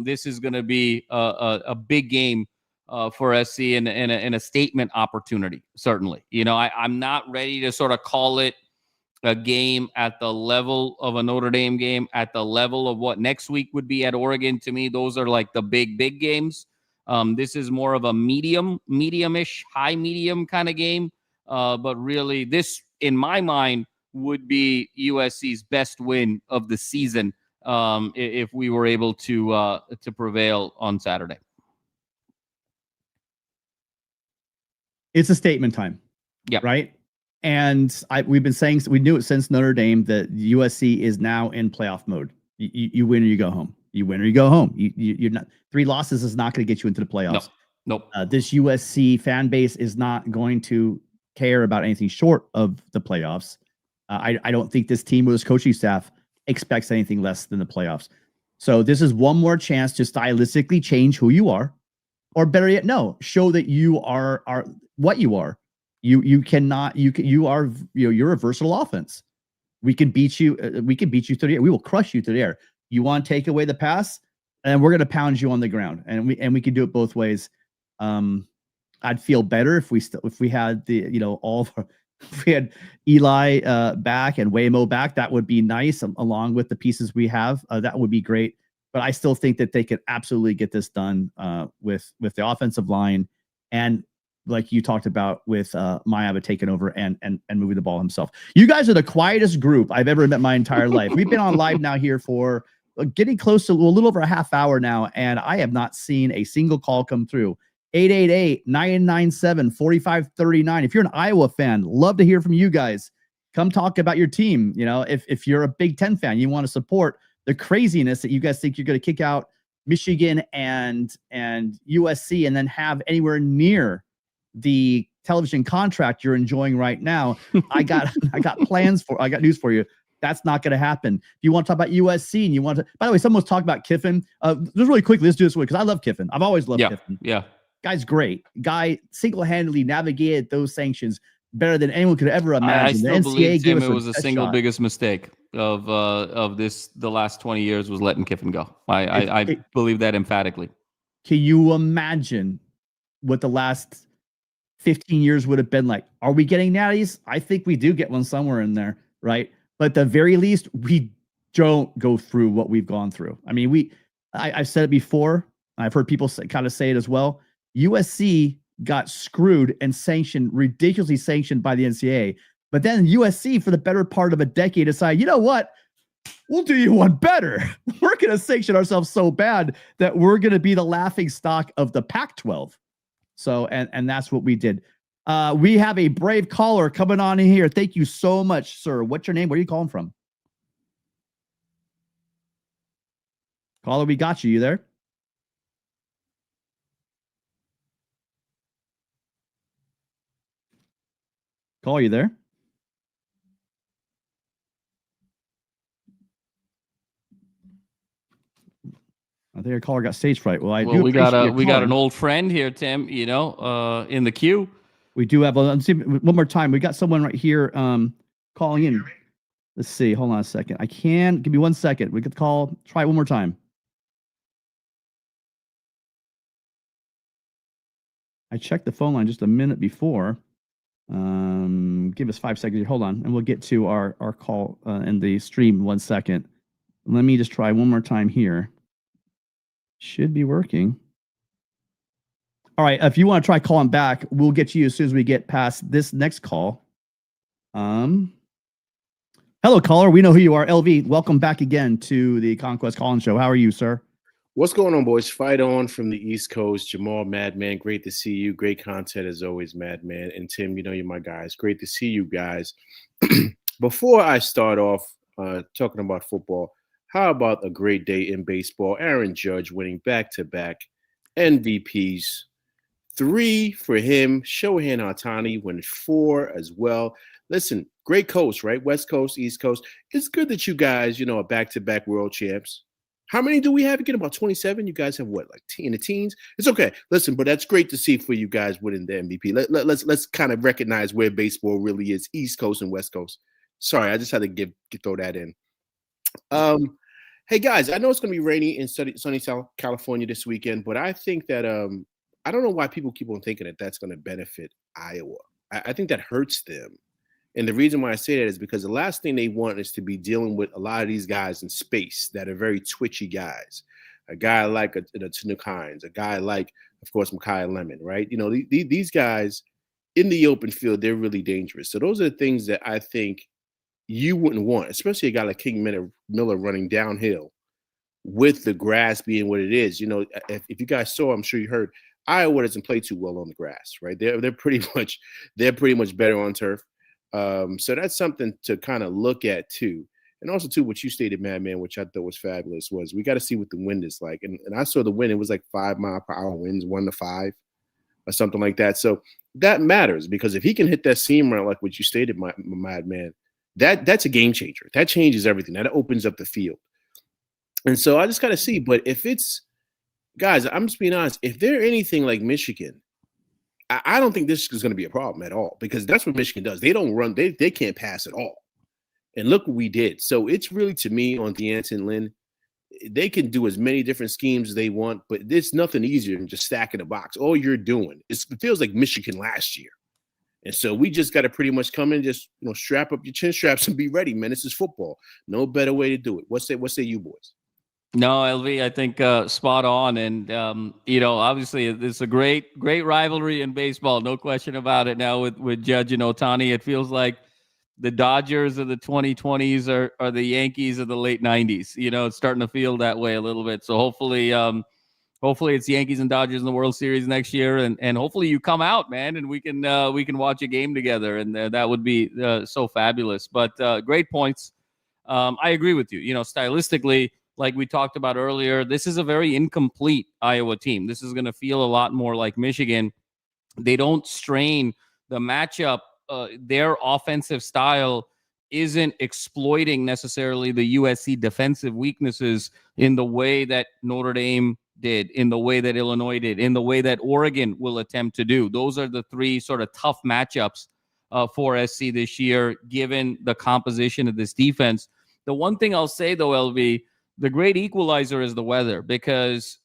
[SPEAKER 2] this is going to be a big game for SC and a statement opportunity, certainly. I'm not ready to sort of call it a game at the level of a Notre Dame game, at the level of what next week would be at Oregon. To me, those are like the big games. This is more of a medium-ish, high medium kind of game. But really, this, in my mind, would be USC's best win of the season if we were able to prevail on Saturday.
[SPEAKER 1] It's a statement time.
[SPEAKER 2] Yeah.
[SPEAKER 1] Right. And we've been saying, we knew it since Notre Dame, that USC is now in playoff mode. You win or you go home. You win or you go home. You're not, 3 losses is not going to get you into the playoffs.
[SPEAKER 2] Nope.
[SPEAKER 1] This USC fan base is not going to care about anything short of the playoffs. I don't think this team or this coaching staff expects anything less than the playoffs. So this is one more chance to stylistically change who you are, or better yet, no, show that you are what you are. You're a versatile offense. We can beat you. We can beat you through the air. We will crush you through the air. You want to take away the pass, and we're going to pound you on the ground. And we can do it both ways. I'd feel better if we had the, if we had Eli back and Waymo back. That would be nice, along with the pieces we have. That would be great. But I still think that they could absolutely get this done with the offensive line, and like you talked about with Mayava taking over and moving the ball himself. You guys are the quietest group I've ever met my entire life. We've been on live now here for getting close to a little over a half hour now, and I have not seen a single call come through. 888-997-4539. If you're an Iowa fan, love to hear from you guys. Come talk about your team. If you're a Big Ten fan, you want to support the craziness that you guys think you're going to kick out Michigan and USC and then have anywhere near the television contract you're enjoying right now. I got news for you. That's not going to happen. If you want to talk about USC and you want to, by the way, someone's talking about Kiffin. Just really quickly, let's do this because I love Kiffin. I've always loved Kiffin.
[SPEAKER 2] Yeah.
[SPEAKER 1] Guy's great. Guy single-handedly navigated those sanctions better than anyone could ever imagine.
[SPEAKER 2] I still believe, Tim, it was the single
[SPEAKER 1] shot.
[SPEAKER 2] biggest mistake of the last 20 years was letting Kiffin go. I believe that emphatically.
[SPEAKER 1] Can you imagine what the last 15 years would have been like? Are we getting natties? I think we do get one somewhere in there, right? But at the very least, we don't go through what we've gone through. I mean, I've said it before. I've heard people kind of say it as well. USC got screwed and ridiculously sanctioned by the NCAA. But then USC, for the better part of a decade, decided, you know what? We'll do you one better. We're going to sanction ourselves so bad that we're going to be the laughing stock of the Pac-12. So, and that's what we did. We have a brave caller coming on in here. Thank you so much, sir. What's your name? Where are you calling from? Caller, we got you. You there? Call you there? I think our caller got stage fright. Well,
[SPEAKER 2] we got an old friend here, Tim. You know, in the queue.
[SPEAKER 1] We do have. Let's see one more time. We got someone right here calling in. Let's see. Hold on a second. I can give me 1 second. We could call. Try it one more time. I checked the phone line just a minute before. Give us 5 seconds. Hold on, and we'll get to our call in the stream 1 second. Let me just try one more time here. Should be working. All right. If you want to try calling back, we'll get to you as soon as we get past this next call. Hello, caller. We know who you are. LV, welcome back again to the Conquest Call-In Show. How are you, sir?
[SPEAKER 3] What's going on, boys? Fight on from the East Coast. Jamal, Madman, great to see you. Great content as always, Madman. And Tim, you know you're my guys. Great to see you guys. Before I start off talking about football, how about a great day in baseball? Aaron Judge winning back-to-back MVPs. 3 for him. Shohei Ohtani won 4 as well. Listen, great coast, right? West Coast, East Coast. It's good that you guys, you know, are back-to-back world champs. How many do we have again? About 27? You guys have what, like in the teens? It's okay. Listen, but that's great to see for you guys winning the MVP. Let's kind of recognize where baseball really is, East Coast and West Coast. Sorry, I just had to throw that in. Hey guys, I know it's going to be rainy in sunny South California this weekend, but I think that I don't know why people keep on thinking that that's going to benefit Iowa. I think that hurts them. And the reason why I say that is because the last thing they want is to be dealing with a lot of these guys in space that are very twitchy guys. A guy like a Tanuk Hines, a guy like, of course, Micaiah Lemon, right? You know, these guys in the open field, they're really dangerous. So those are the things that I think you wouldn't want, especially a guy like King Miller running downhill with the grass being what it is. You know, if you guys saw, I'm sure you heard, Iowa doesn't play too well on the grass, right? They're pretty much better on turf. So that's something to kind of look at too. And also too, what you stated, Madman, which I thought was fabulous, was we got to see what the wind is like. And I saw the wind, it was like 5-mile-per-hour winds, 1 to 5 or something like that. So that matters because if he can hit that seam route, like what you stated, Madman, that's a game changer. That changes everything. That opens up the field. And so I just got to see. But if it's, guys, I'm just being honest, if they're anything like Michigan, I don't think this is going to be a problem at all because that's what Michigan does. They don't run. They can't pass at all. And look what we did. So it's really, to me, on D'Anton Lynn, they can do as many different schemes as they want, but it's nothing easier than just stacking the box. All you're doing, it feels like Michigan last year. And so we just got to pretty much come in, just strap up your chin straps and be ready, man. This is football. No better way to do it. What say you boys?
[SPEAKER 2] No, LV, I think spot on. And, obviously it's a great rivalry in baseball. No question about it now with Judge and Ohtani. It feels like the Dodgers of the 2020s are the Yankees of the late 90s. You know, it's starting to feel that way a little bit. So hopefully it's Yankees and Dodgers in the World Series next year. And hopefully you come out, man, and we can watch a game together. And that would be so fabulous. But great points. I agree with you. You know, stylistically, like we talked about earlier, this is a very incomplete Iowa team. This is going to feel a lot more like Michigan. They don't strain the matchup. Their offensive style isn't exploiting necessarily the USC defensive weaknesses in the way that Notre Dame did, in the way that Illinois did, in the way that Oregon will attempt to do. Those are the 3 sort of tough matchups for SC this year, given the composition of this defense. The one thing I'll say, though, LV, the great equalizer is the weather, because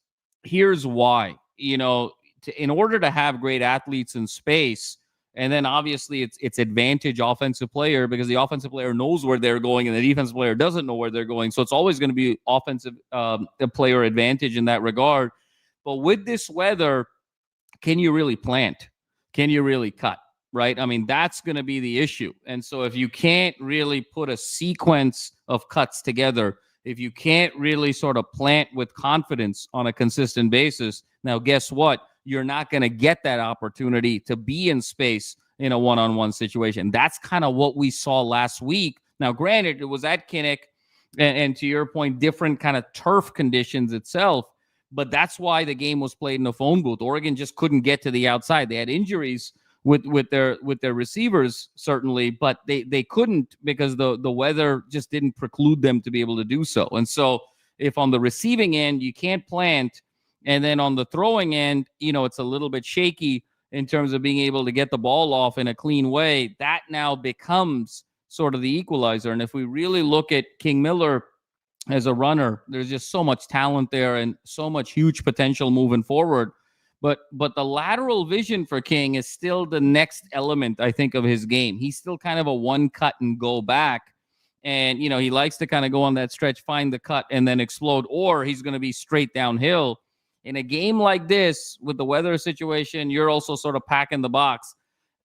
[SPEAKER 2] here's why. You know, in order to have great athletes in space, and then obviously it's advantage offensive player, because the offensive player knows where they're going and the defensive player doesn't know where they're going. So it's always going to be offensive player advantage in that regard. But with this weather, can you really plant? Can you really cut? Right? I mean, that's going to be the issue. And so if you can't really put a sequence of cuts together, if you can't really sort of plant with confidence on a consistent basis, now guess what? you're not going to get that opportunity to be in space in a one-on-one situation. That's kind of what we saw last week. Now, granted, it was at Kinnick, and to your point, different kind of turf conditions itself, but that's why the game was played in a phone booth. Oregon just couldn't get to the outside. They had injuries with their receivers, certainly, but they couldn't because the weather just didn't preclude them to be able to do so. And so if on the receiving end you can't plant, and then on the throwing end, it's a little bit shaky in terms of being able to get the ball off in a clean way, that now becomes sort of the equalizer. And if we really look at King Miller as a runner, there's just so much talent there and so much huge potential moving forward. But the lateral vision for King is still the next element, I think, of his game. He's still kind of a one cut and go back. And, he likes to kind of go on that stretch, find the cut, and then explode, or he's going to be straight downhill. In a game like this, with the weather situation, you're also sort of packing the box.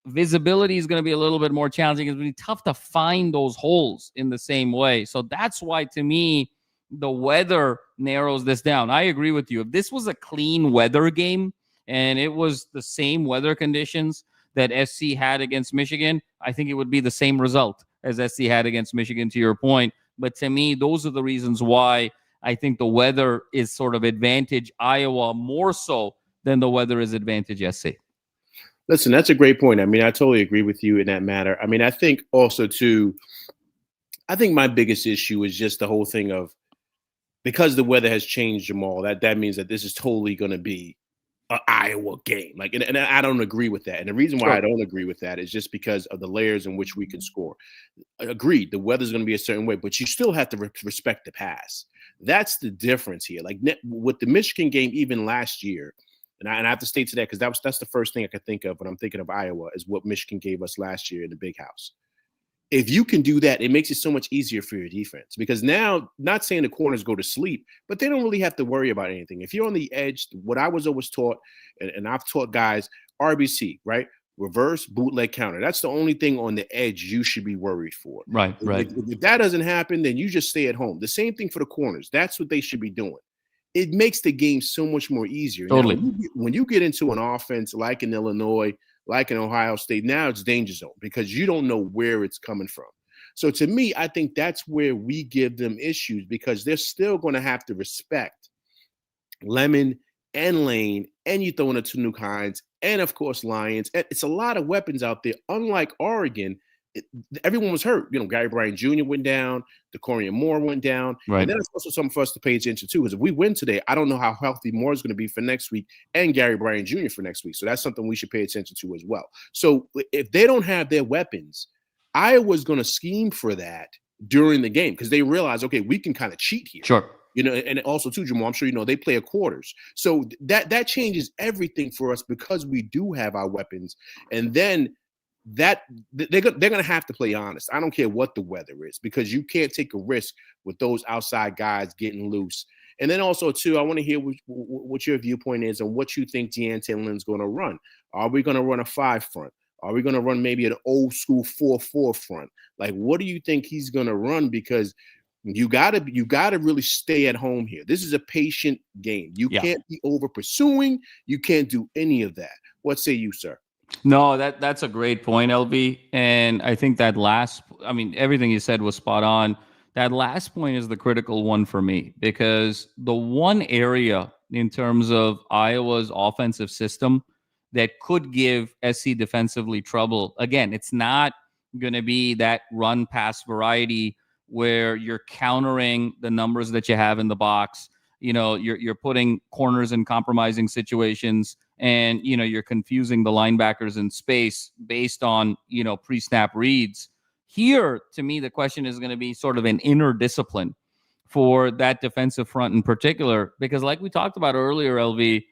[SPEAKER 2] Visibility is going to be a little bit more challenging. It's going to be tough to find those holes in the same way. So that's why, to me, the weather narrows this down. I agree with you. If this was a clean weather game and it was the same weather conditions that SC had against Michigan, I think it would be the same result as SC had against Michigan, to your point. But to me, those are the reasons why I think the weather is sort of advantage Iowa more so than the weather is advantage SC.
[SPEAKER 3] Listen, that's a great point. I mean, I totally agree with you in that matter. I mean, I think also too, I think my biggest issue is just the whole thing of, because the weather has changed, Jamal, that means that this is totally going to be an Iowa game. Like, and I don't agree with that. And the reason why I don't agree with that is just because of the layers in which we can score. Agreed, the weather's going to be a certain way, but you still have to respect the pass. That's the difference here. Like with the Michigan game, even last year, and I have to state to that because that's the first thing I could think of when I'm thinking of Iowa, is what Michigan gave us last year in the Big House. If you can do that, it makes it so much easier for your defense, because now, not saying the corners go to sleep, but they don't really have to worry about anything. If you're on the edge, what I was always taught, and I've taught guys, RBC, right? Reverse bootleg counter. That's the only thing on the edge you should be worried for.
[SPEAKER 2] Right.
[SPEAKER 3] If that doesn't happen, then you just stay at home. The same thing for the corners. That's what they should be doing. It makes the game so much more easier.
[SPEAKER 2] Totally.
[SPEAKER 3] Now, when you get into an offense like in Illinois, like in Ohio State, now it's danger zone because you don't know where it's coming from. So to me, I think that's where we give them issues, because they're still going to have to respect Lemon and Lane, and you throw in a Tanuk Hines, and of course Lyons. It's a lot of weapons out there. Unlike Oregon, everyone was hurt. Gary Bryant Jr. went down, DeCorian Moore went down.
[SPEAKER 2] Right.
[SPEAKER 3] And then it's also something for us to pay attention to, because if we win today, I don't know how healthy Moore is going to be for next week, and Gary Bryant Jr. for next week. So that's something we should pay attention to as well. So if they don't have their weapons, Iowa's going to scheme for that during the game, because they realize, okay, we can kind of cheat here.
[SPEAKER 2] Sure.
[SPEAKER 3] And also too, Jamal, I'm sure they play a quarters. So that changes everything for us, because we do have our weapons. And then that they're going to have to play honest. I don't care what the weather is, because you can't take a risk with those outside guys getting loose. And then also too, I want to hear what your viewpoint is on what you think Deontay Lynn's going to run. Are we going to run a 5 front? Are we going to run maybe an old school 4-4 front? Like, what do you think he's going to run? Because you gotta really stay at home here. This is a patient game. You can't be over pursuing. You can't do any of that. What say you, sir?
[SPEAKER 2] No, that's a great point, LB. And I think that everything you said was spot on. That last point is the critical one for me, because the one area in terms of Iowa's offensive system that could give SC defensively trouble, again, it's not going to be that run pass variety where you're countering the numbers that you have in the box. You're putting corners in compromising situations, and you're confusing the linebackers in space based on pre-snap reads. Here, to me, the question is going to be sort of an inner discipline for that defensive front in particular, because like we talked about earlier, LV,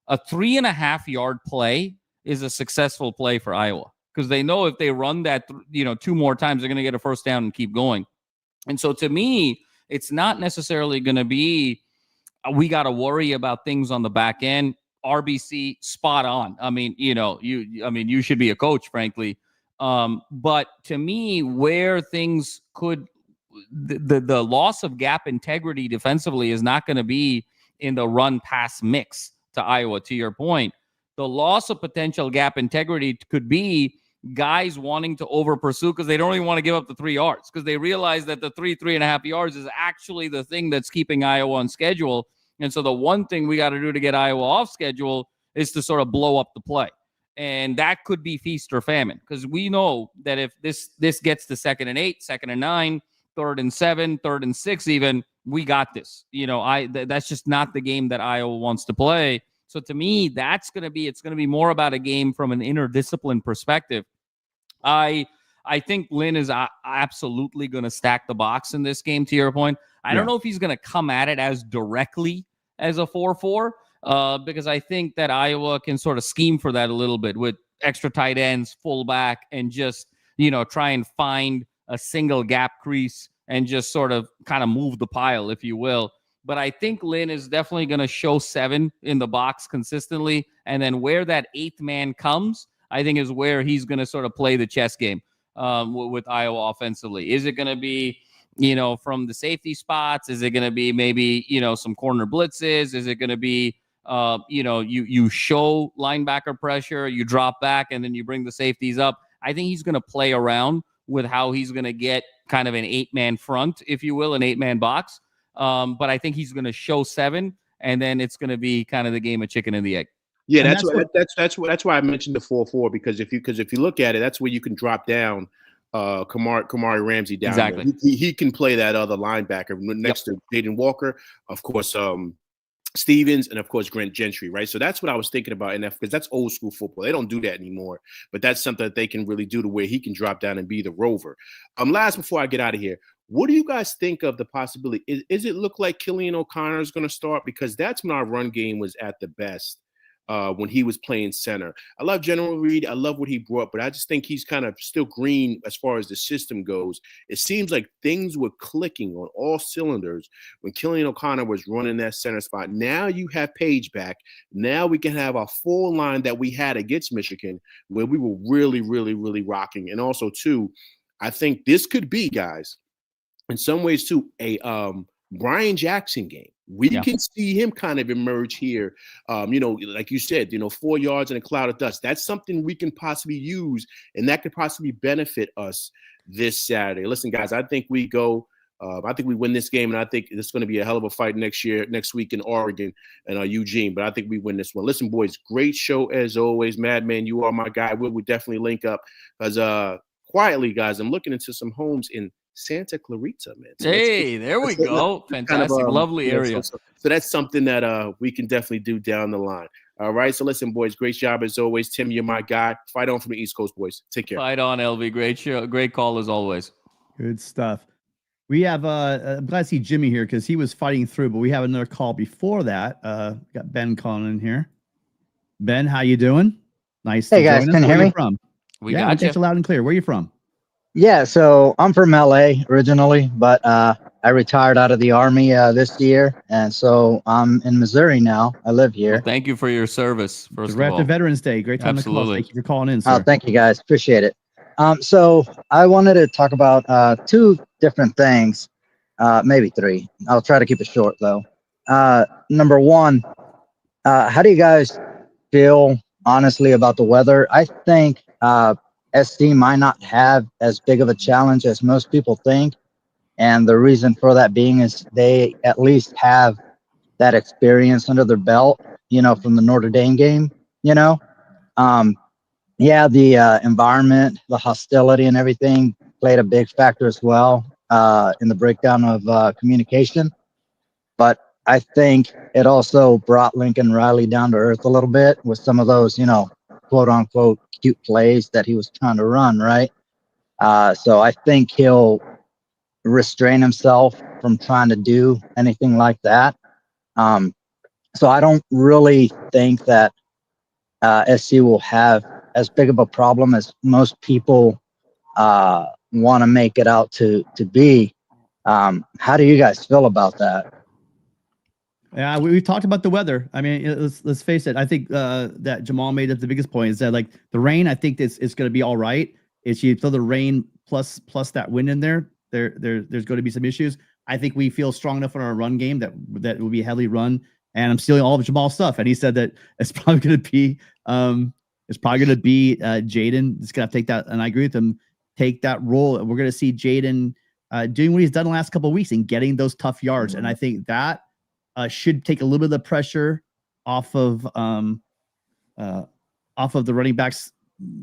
[SPEAKER 2] a 3.5-yard play is a successful play for Iowa, because they know if they run that 2 more times, they're going to get a first down and keep going. And so to me, it's not necessarily going to be we got to worry about things on the back end. RBC spot on. You should be a coach, frankly. But to me, where things could the loss of gap integrity defensively is not going to be in the run pass mix to Iowa, to your point. The loss of potential gap integrity could be guys wanting to over pursue because they don't even want to give up the 3 yards because they realize that the 3.5 yards is actually the thing that's keeping Iowa on schedule. And so the one thing we got to do to get Iowa off schedule is to sort of blow up the play. And that could be feast or famine because we know that if this gets to 2nd and 8, 2nd and 9, 3rd and 7, 3rd and 6 even, we got this. That's just not the game that Iowa wants to play. So to me, it's going to be more about a game from an interdiscipline perspective. I think Lynn is absolutely going to stack the box in this game, to your point. I don't know if he's going to come at it as directly as a 4-4 because I think that Iowa can sort of scheme for that a little bit with extra tight ends, fullback, and just, try and find a single gap crease and just sort of kind of move the pile, if you will. But I think Lynn is definitely going to show 7 in the box consistently. And then where that 8th man comes, I think is where he's going to sort of play the chess game with Iowa offensively. Is it going to be, from the safety spots? Is it going to be maybe, some corner blitzes? Is it going to be, you show linebacker pressure, you drop back, and then you bring the safeties up? I think he's going to play around with how he's going to get kind of an 8-man front, if you will, an 8-man box. But I think he's going to show 7, and then it's going to be kind of the game of chicken and the egg.
[SPEAKER 3] Yeah, that's why I mentioned the 4-4 because if you look at it, that's where you can drop down Kamari Ramsey down.
[SPEAKER 2] Exactly.
[SPEAKER 3] He can play that other linebacker next to Jaden Walker, of course, Stevens, and of course Grant Gentry, right? So that's what I was thinking about, because that's old school football. They don't do that anymore, but that's something that they can really do to where he can drop down and be the rover. Last before I get out of here, what do you guys think of the possibility? Is it look like Killian O'Connor is going to start? Because that's when our run game was at the best. When he was playing center. I love General Reed. I love what he brought, but I just think he's kind of still green as far as the system goes. It seems like things were clicking on all cylinders when Killian O'Connor was running that center spot. Now you have Page back. Now we can have a full line that we had against Michigan where we were really, really, really rocking. And also, too, I think this could be, guys, in some ways, too, a Brian Jackson game. We can see him kind of emerge here. Like you said, 4 yards in a cloud of dust. That's something we can possibly use, and that could possibly benefit us this Saturday. Listen, guys, I think we go. I think we win this game, and I think it's going to be a hell of a fight next week in Oregon and Eugene. But I think we win this one. Listen, boys, great show as always. Madman, you are my guy. We will definitely link up because quietly, guys, I'm looking into some homes in Santa Clarita, man. So
[SPEAKER 2] there we go. Fantastic. Kind of, lovely area.
[SPEAKER 3] So that's something that we can definitely do down the line. All right. So listen, boys, great job as always. Tim, you're my guy. Fight on from the East Coast, boys. Take care.
[SPEAKER 2] Fight on, LV. Great show. Great call as always.
[SPEAKER 1] Good stuff. We have I'm glad to see Jimmy here because he was fighting through, but we have another call before that. Got Ben calling in here. Ben, how you doing? Nice.
[SPEAKER 4] Hey guys, can you hear me?
[SPEAKER 1] From?
[SPEAKER 2] We got
[SPEAKER 1] you loud and clear. Where are you from?
[SPEAKER 4] Yeah, so I'm from LA originally, but I retired out of the Army this year, and so I'm in Missouri now. I live here.
[SPEAKER 2] Well, thank you for your service. First
[SPEAKER 1] We're
[SPEAKER 2] of all,
[SPEAKER 1] after Veterans Day. Great time to call. Thank you for calling in, sir.
[SPEAKER 4] Oh, thank you guys. Appreciate it. So I wanted to talk about 2 different things, maybe 3. I'll try to keep it short though. Number 1, how do you guys feel honestly about the weather? I think SC might not have as big of a challenge as most people think. And the reason for that being is they at least have that experience under their belt, from the Notre Dame game, the environment, the hostility and everything played a big factor as well in the breakdown of communication. But I think it also brought Lincoln Riley down to earth a little bit with some of those, quote unquote cute plays that he was trying to run, right? So I think he'll restrain himself from trying to do anything like that. So I don't really think that SC will have as big of a problem as most people want to make it out to be. How do you guys feel about that?
[SPEAKER 1] Yeah, we've talked about the weather. I mean, let's face it. I think that Jamal made it the biggest point is that like the rain. I think it's going to be all right. If you throw the rain plus that wind in there's going to be some issues. I think we feel strong enough in our run game that will be heavily run and I'm stealing all of Jamal's stuff. And he said that it's probably going to be Jaden is going to take that. And I agree with him, take that role. And we're going to see Jaden doing what he's done the last couple of weeks and getting those tough yards. And I think that should take a little bit of the pressure off of the running backs.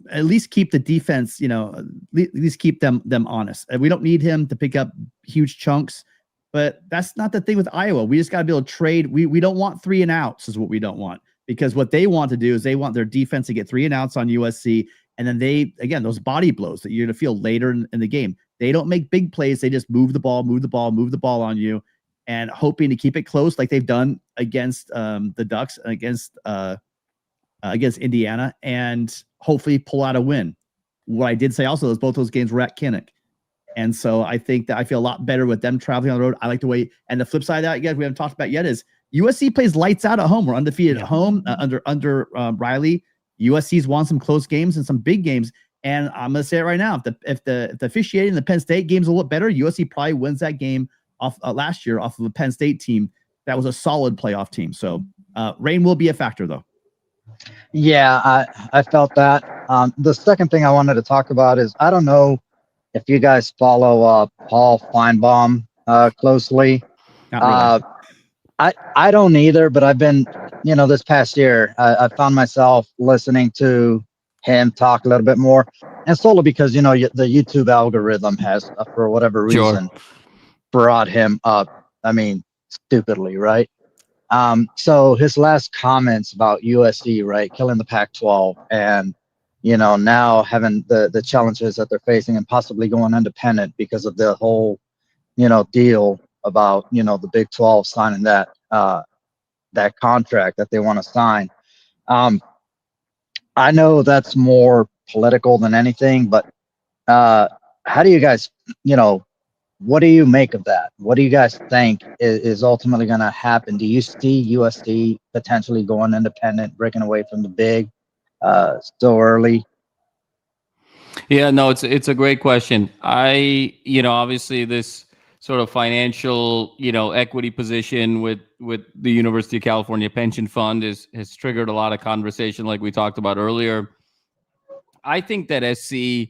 [SPEAKER 1] At least keep the defense, at least keep them honest. And we don't need him to pick up huge chunks, but that's not the thing with Iowa. We just got to be able to trade. We don't want 3 and outs is what we don't want, because what they want to do is they want their defense to get 3 and outs on USC. And then those body blows that you're going to feel later in the game. They don't make big plays. They just move the ball on you, and hoping to keep it close like they've done against the Ducks and against Indiana, and hopefully pull out a win. What I did say also is both those games were at Kinnick. And so I think that I feel a lot better with them traveling on the road. I like the way, and the flip side of that, guys, we haven't talked about yet, is USC plays lights out at home. We're undefeated at home under Riley. USC's won some close games and some big games. And I'm going to say it right now. If the officiating in the Penn State games a little better, USC probably wins that game off last year off of the Penn State team. That was a solid playoff team. So rain will be a factor though.
[SPEAKER 4] Yeah, I felt that. The second thing I wanted to talk about is, I don't know if you guys follow Paul Feinbaum closely.
[SPEAKER 1] Not really.
[SPEAKER 4] I don't either, but I've been, this past year, I found myself listening to him talk a little bit more, and solely because, the YouTube algorithm has, for whatever reason, brought him up. I mean, stupidly, right? So his last comments about USC, right, killing the Pac-12, and now having the challenges that they're facing and possibly going independent because of the whole deal about the Big 12 signing that contract that they want to sign. I know that's more political than anything, but how do you guys, what do you make of that? What do you guys think is ultimately going to happen? Do you see USC potentially going independent, breaking away from the big, still early?
[SPEAKER 2] Yeah, no, it's a great question. Obviously this sort of financial, equity position with the University of California Pension Fund has triggered a lot of conversation, like we talked about earlier. I think that SC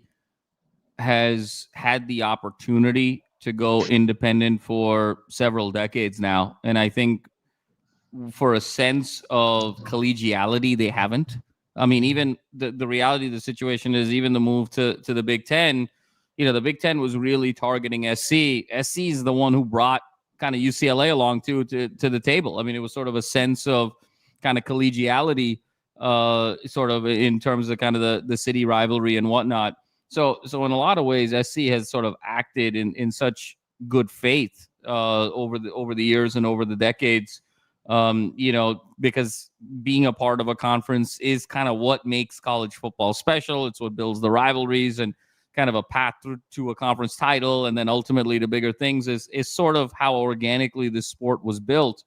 [SPEAKER 2] has had the opportunity to go independent for several decades now. And I think for a sense of collegiality, they haven't. I mean, even the reality of the situation is, even the move to the Big Ten, the Big Ten was really targeting SC. SC is the one who brought kind of UCLA along to the table. I mean, it was sort of a sense of kind of collegiality, sort of in terms of kind of the city rivalry and whatnot. So in a lot of ways, SC has sort of acted in such good faith over the years and over the decades. Because being a part of a conference is kind of what makes college football special. It's what builds the rivalries and kind of a path to a conference title, and then ultimately to bigger things is sort of how organically this sport was built.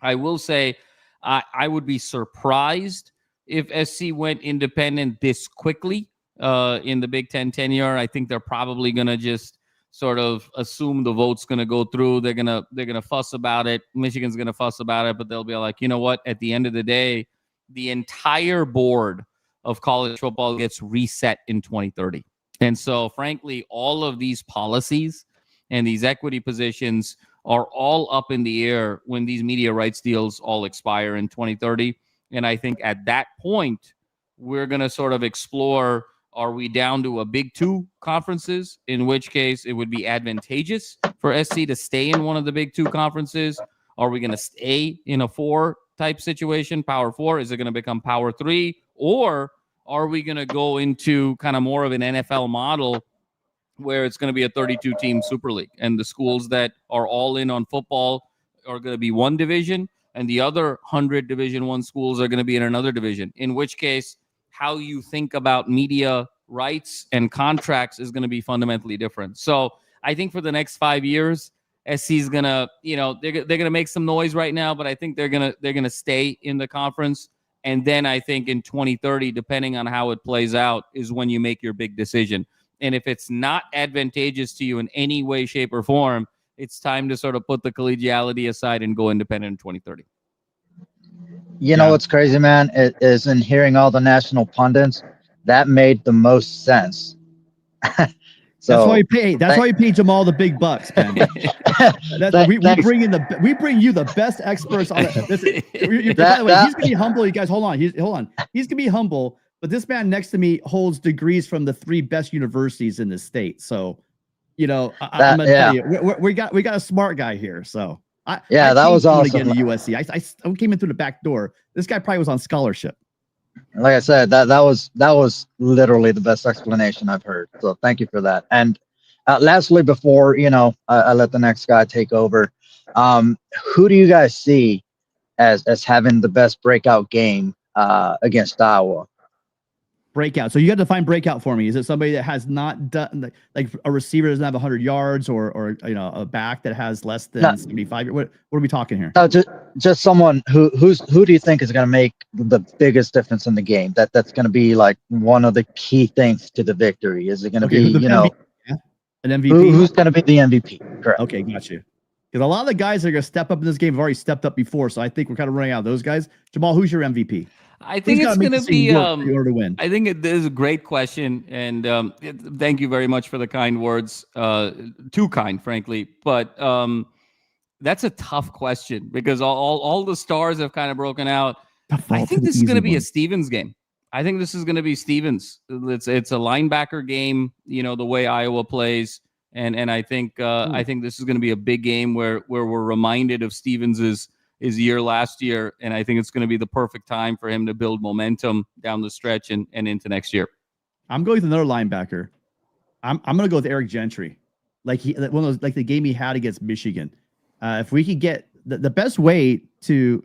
[SPEAKER 2] I will say I would be surprised if SC went independent this quickly in the Big Ten tenure. I think they're probably going to just sort of assume the vote's going to go through. They're going to fuss about it. Michigan's going to fuss about it, but they'll be like, you know what? At the end of the day, the entire board of college football gets reset in 2030. And so, frankly, all of these policies and these equity positions are all up in the air when these media rights deals all expire in 2030. And I think at that point, we're going to sort of explore, are we down to a Big Two conferences, in which case it would be advantageous for SC to stay in one of the Big Two conferences? Are we going to stay in a 4 type situation, Power 4? Is it going to become Power 3? Or are we going to go into kind of more of an NFL model where it's going to be a 32-team Super League, and the schools that are all in on football are going to be one division, and the other 100 Division I schools are going to be in another division, in which case how you think about media rights and contracts is going to be fundamentally different. So I think for the next 5 years, SC is going to, they're going to make some noise right now, but I think they're going to stay in the conference. And then I think in 2030, depending on how it plays out, is when you make your big decision. And if it's not advantageous to you in any way, shape, or form, it's time to sort of put the collegiality aside and go independent in 2030.
[SPEAKER 4] You know
[SPEAKER 1] Yeah.
[SPEAKER 4] what's crazy, man? It is in hearing all the national pundits. That made the most sense.
[SPEAKER 1] That's why
[SPEAKER 4] So
[SPEAKER 1] we pay. That's why we pay Jamal the big bucks, Ben. We
[SPEAKER 4] thanks.
[SPEAKER 1] bring in we bring you the best experts on it. By the way, he's gonna be humble. You guys, hold on. He's gonna be humble. But this man next to me holds degrees from the 3 best universities in the state. So, I'm gonna tell you, we got a smart guy here. So I
[SPEAKER 4] that was awesome.
[SPEAKER 1] Again to USC. I came in through the back door. This guy probably was on scholarship.
[SPEAKER 4] Like I said, that was literally the best explanation I've heard. So thank you for that. And lastly, before I let the next guy take over, who do you guys see as having the best breakout game against Iowa?
[SPEAKER 1] Breakout. So you got to define breakout for me. Is it somebody that has not done like a receiver doesn't have 100 yards, or a back that has less than 75? What are we talking here?
[SPEAKER 4] No, just someone who do you think is going to make the biggest difference in the game? That's going to be like one of the key things to the victory. Is it going to be
[SPEAKER 1] an MVP?
[SPEAKER 4] Who's going to be the MVP? Correct.
[SPEAKER 1] Okay, got you. Because a lot of the guys that are going to step up in this game have already stepped up before, so I think we're kind of running out of those guys. Jamal, who's your MVP?
[SPEAKER 2] I think it's going to be.
[SPEAKER 1] In order to win.
[SPEAKER 2] I think it is a great question, and thank you very much for the kind words. Too kind, frankly, but that's a tough question because all the stars have kind of broken out. I think this is going to be a Stevens game. I think this is going to be Stevens. It's a linebacker game. The way Iowa plays, and I think this is going to be a big game where we're reminded of Stevens's his year last year, and I think it's going to be the perfect time for him to build momentum down the stretch and into next year.
[SPEAKER 1] I'm going with another linebacker. I'm going to go with Eric Gentry, one of those, like the game he had against Michigan. If we could get the best way to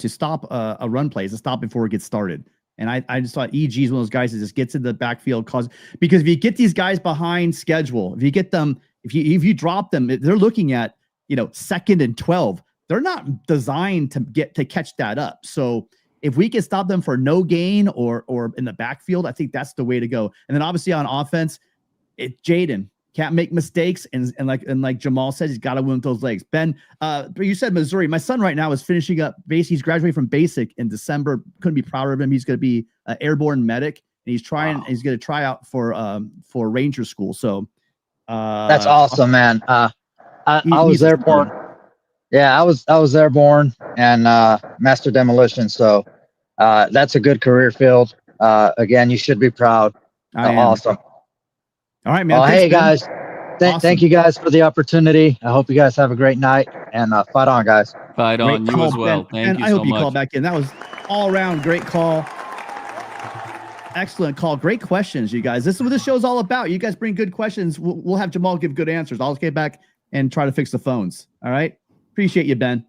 [SPEAKER 1] stop a run play is to stop before it gets started. And I just thought EG is one of those guys that just gets in the backfield because if you get these guys behind schedule, if you get them, if you drop them, they're looking at 2nd and 12. They're not designed to catch that up. So if we can stop them for no gain or in the backfield, I think that's the way to go. And then obviously on offense, Jaden can't make mistakes, and like Jamal said, he's got to win with those legs. Ben, you said Missouri. My son right now is finishing up base. He's graduating from basic in December. Couldn't be prouder of him. He's going to be an airborne medic, and he's trying. Wow. He's going to try out for Ranger School. So
[SPEAKER 4] that's awesome, man. I was airborne. Yeah, I was airborne and master demolition. So that's a good career field. Again, you should be proud. Awesome.
[SPEAKER 1] All right, man.
[SPEAKER 4] Well, hey, guys. Thank you guys for the opportunity. I hope you guys have a great night, and fight on, guys.
[SPEAKER 2] Fight on. You as well. Thank you so much.
[SPEAKER 1] I hope you call back in. That was all around great call. Excellent call. Great questions, you guys. This is what this show's all about. You guys bring good questions. We'll have Jamal give good answers. I'll get back and try to fix the phones. All right. Appreciate you, Ben.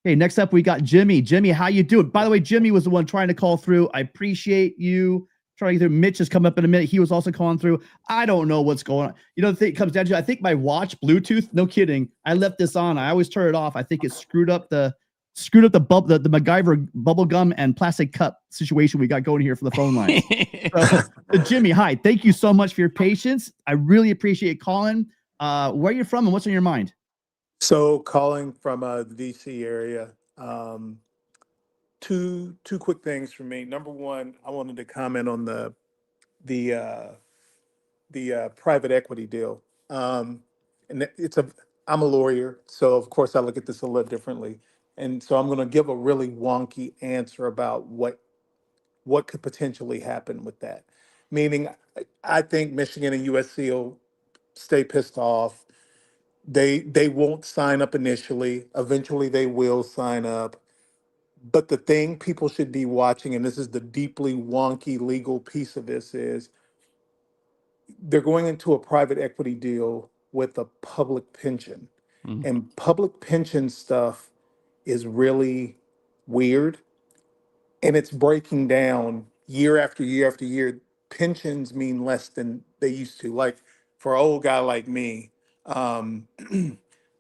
[SPEAKER 1] Okay, next up we got Jimmy. Jimmy, how you doing? By the way, Jimmy was the one trying to call through. I appreciate you trying to get through. Mitch is coming up in a minute. He was also calling through. I don't know what's going on. The thing comes down to, I think my watch, Bluetooth, no kidding. I left this on. I always turn it off. I think it screwed up the MacGyver bubble gum and plastic cup situation we got going here for the phone line. So, Jimmy, hi. Thank you so much for your patience. I really appreciate calling. Where are you from and what's on your mind?
[SPEAKER 5] So calling from the DC area, two quick things for me. Number one, I wanted to comment on the private equity deal. And I'm a lawyer, so of course I look at this a little differently. And so I'm going to give a really wonky answer about what could potentially happen with that. Meaning, I think Michigan and USC will stay pissed off. They won't sign up initially. Eventually, they will sign up. But the thing people should be watching, and this is the deeply wonky legal piece of this, is they're going into a private equity deal with a public pension. Mm-hmm. And public pension stuff is really weird. And it's breaking down year after year after year. Pensions mean less than they used to. Like for an old guy like me,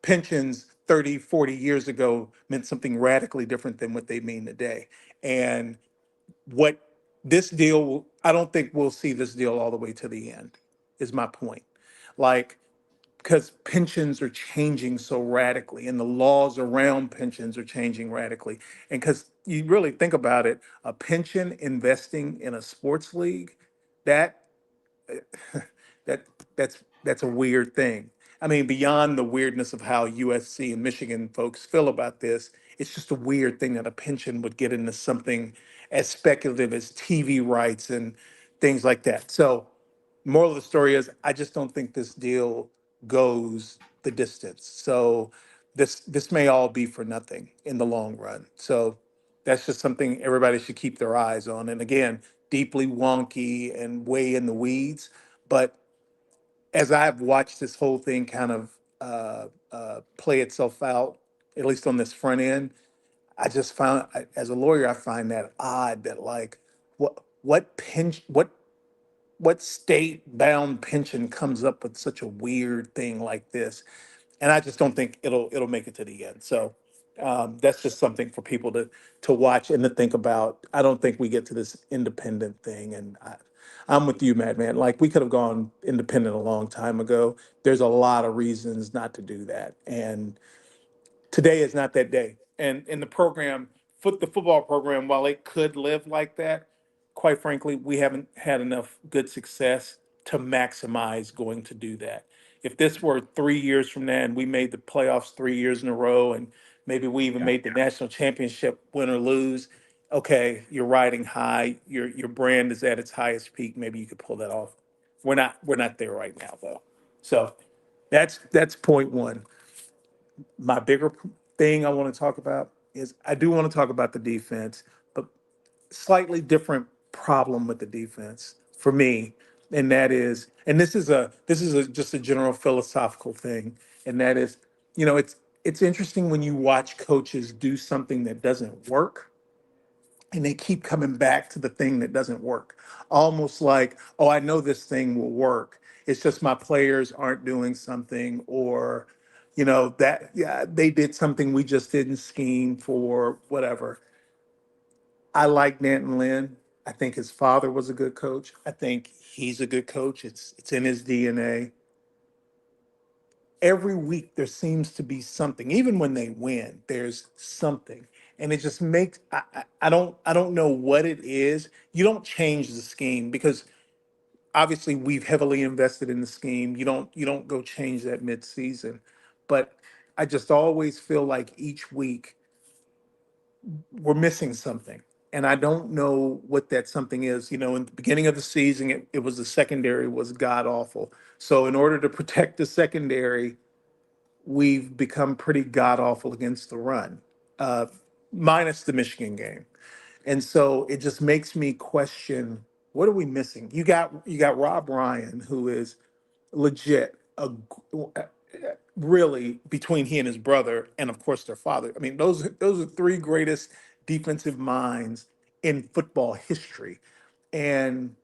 [SPEAKER 5] pensions 30, 40 years ago meant something radically different than what they mean today. And what this deal, I don't think we'll see this deal all the way to the end, is my point. Like, because pensions are changing so radically and the laws around pensions are changing radically. And because you really think about it, a pension investing in a sports league, that that that's a weird thing. I mean, beyond the weirdness of how USC and Michigan folks feel about this, it's just a weird thing that a pension would get into something as speculative as TV rights and things like that. So, moral of the story is, I just don't think this deal goes the distance. So, this may all be for nothing in the long run. So, that's just something everybody should keep their eyes on. And again, deeply wonky and way in the weeds, but as I've watched this whole thing kind of play itself out, at least on this front end, I just found, as a lawyer, I find that odd that like what state bound pension comes up with such a weird thing like this, and I just don't think it'll make it to the end. So that's just something for people to watch and to think about. I don't think we get to this independent thing, and I'm with you, Madman. Like, we could have gone independent a long time ago. There's a lot of reasons not to do that, and today is not that day. And in the program, the football program, while it could live like that, quite frankly, we haven't had enough good success to maximize going to do that. If this were 3 years from now and we made the playoffs 3 years in a row, and maybe we even made the national championship, win or lose, okay, you're riding high. Your brand is at its highest peak. Maybe you could pull that off. We're not there right now though. So that's point one. My bigger thing I want to talk about is, I do want to talk about the defense, but slightly different problem with the defense for me, and that is, and this is just a general philosophical thing, and that is, it's interesting when you watch coaches do something that doesn't work, and they keep coming back to the thing that doesn't work, almost like, oh, I know this thing will work. It's just my players aren't doing something, or that, yeah, they did something we just didn't scheme for, whatever. I like Nanton Lynn. I think his father was a good coach. I think he's a good coach. It's in his DNA. Every week there seems to be something. Even when they win, there's something, and it just makes, I don't know what it is. You don't change the scheme, because obviously we've heavily invested in the scheme. You don't go change that mid-season, but I just always feel like each week we're missing something. And I don't know what that something is. In the beginning of the season, it was the secondary was god awful. So in order to protect the secondary, we've become pretty god awful against the run, uh, minus the Michigan game. And so it just makes me question, what are we missing? You got Rob Ryan, who is legit really, between he and his brother, and of course their father. I mean, those are three greatest defensive minds in football history. And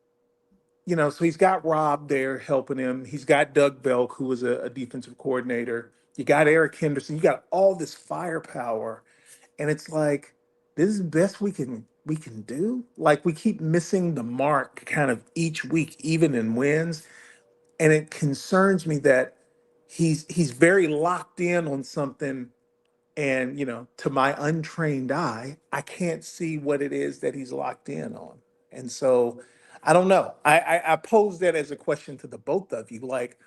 [SPEAKER 5] so he's got Rob there helping him. He's got Doug Belk, who was a defensive coordinator. You got Eric Henderson. You got all this firepower, and it's like, this is the best we can do. Like, we keep missing the mark kind of each week, even in wins, and it concerns me that he's very locked in on something, and to my untrained eye, I can't see what it is that he's locked in on. And so I don't know. I pose that as a question to the both of you, like,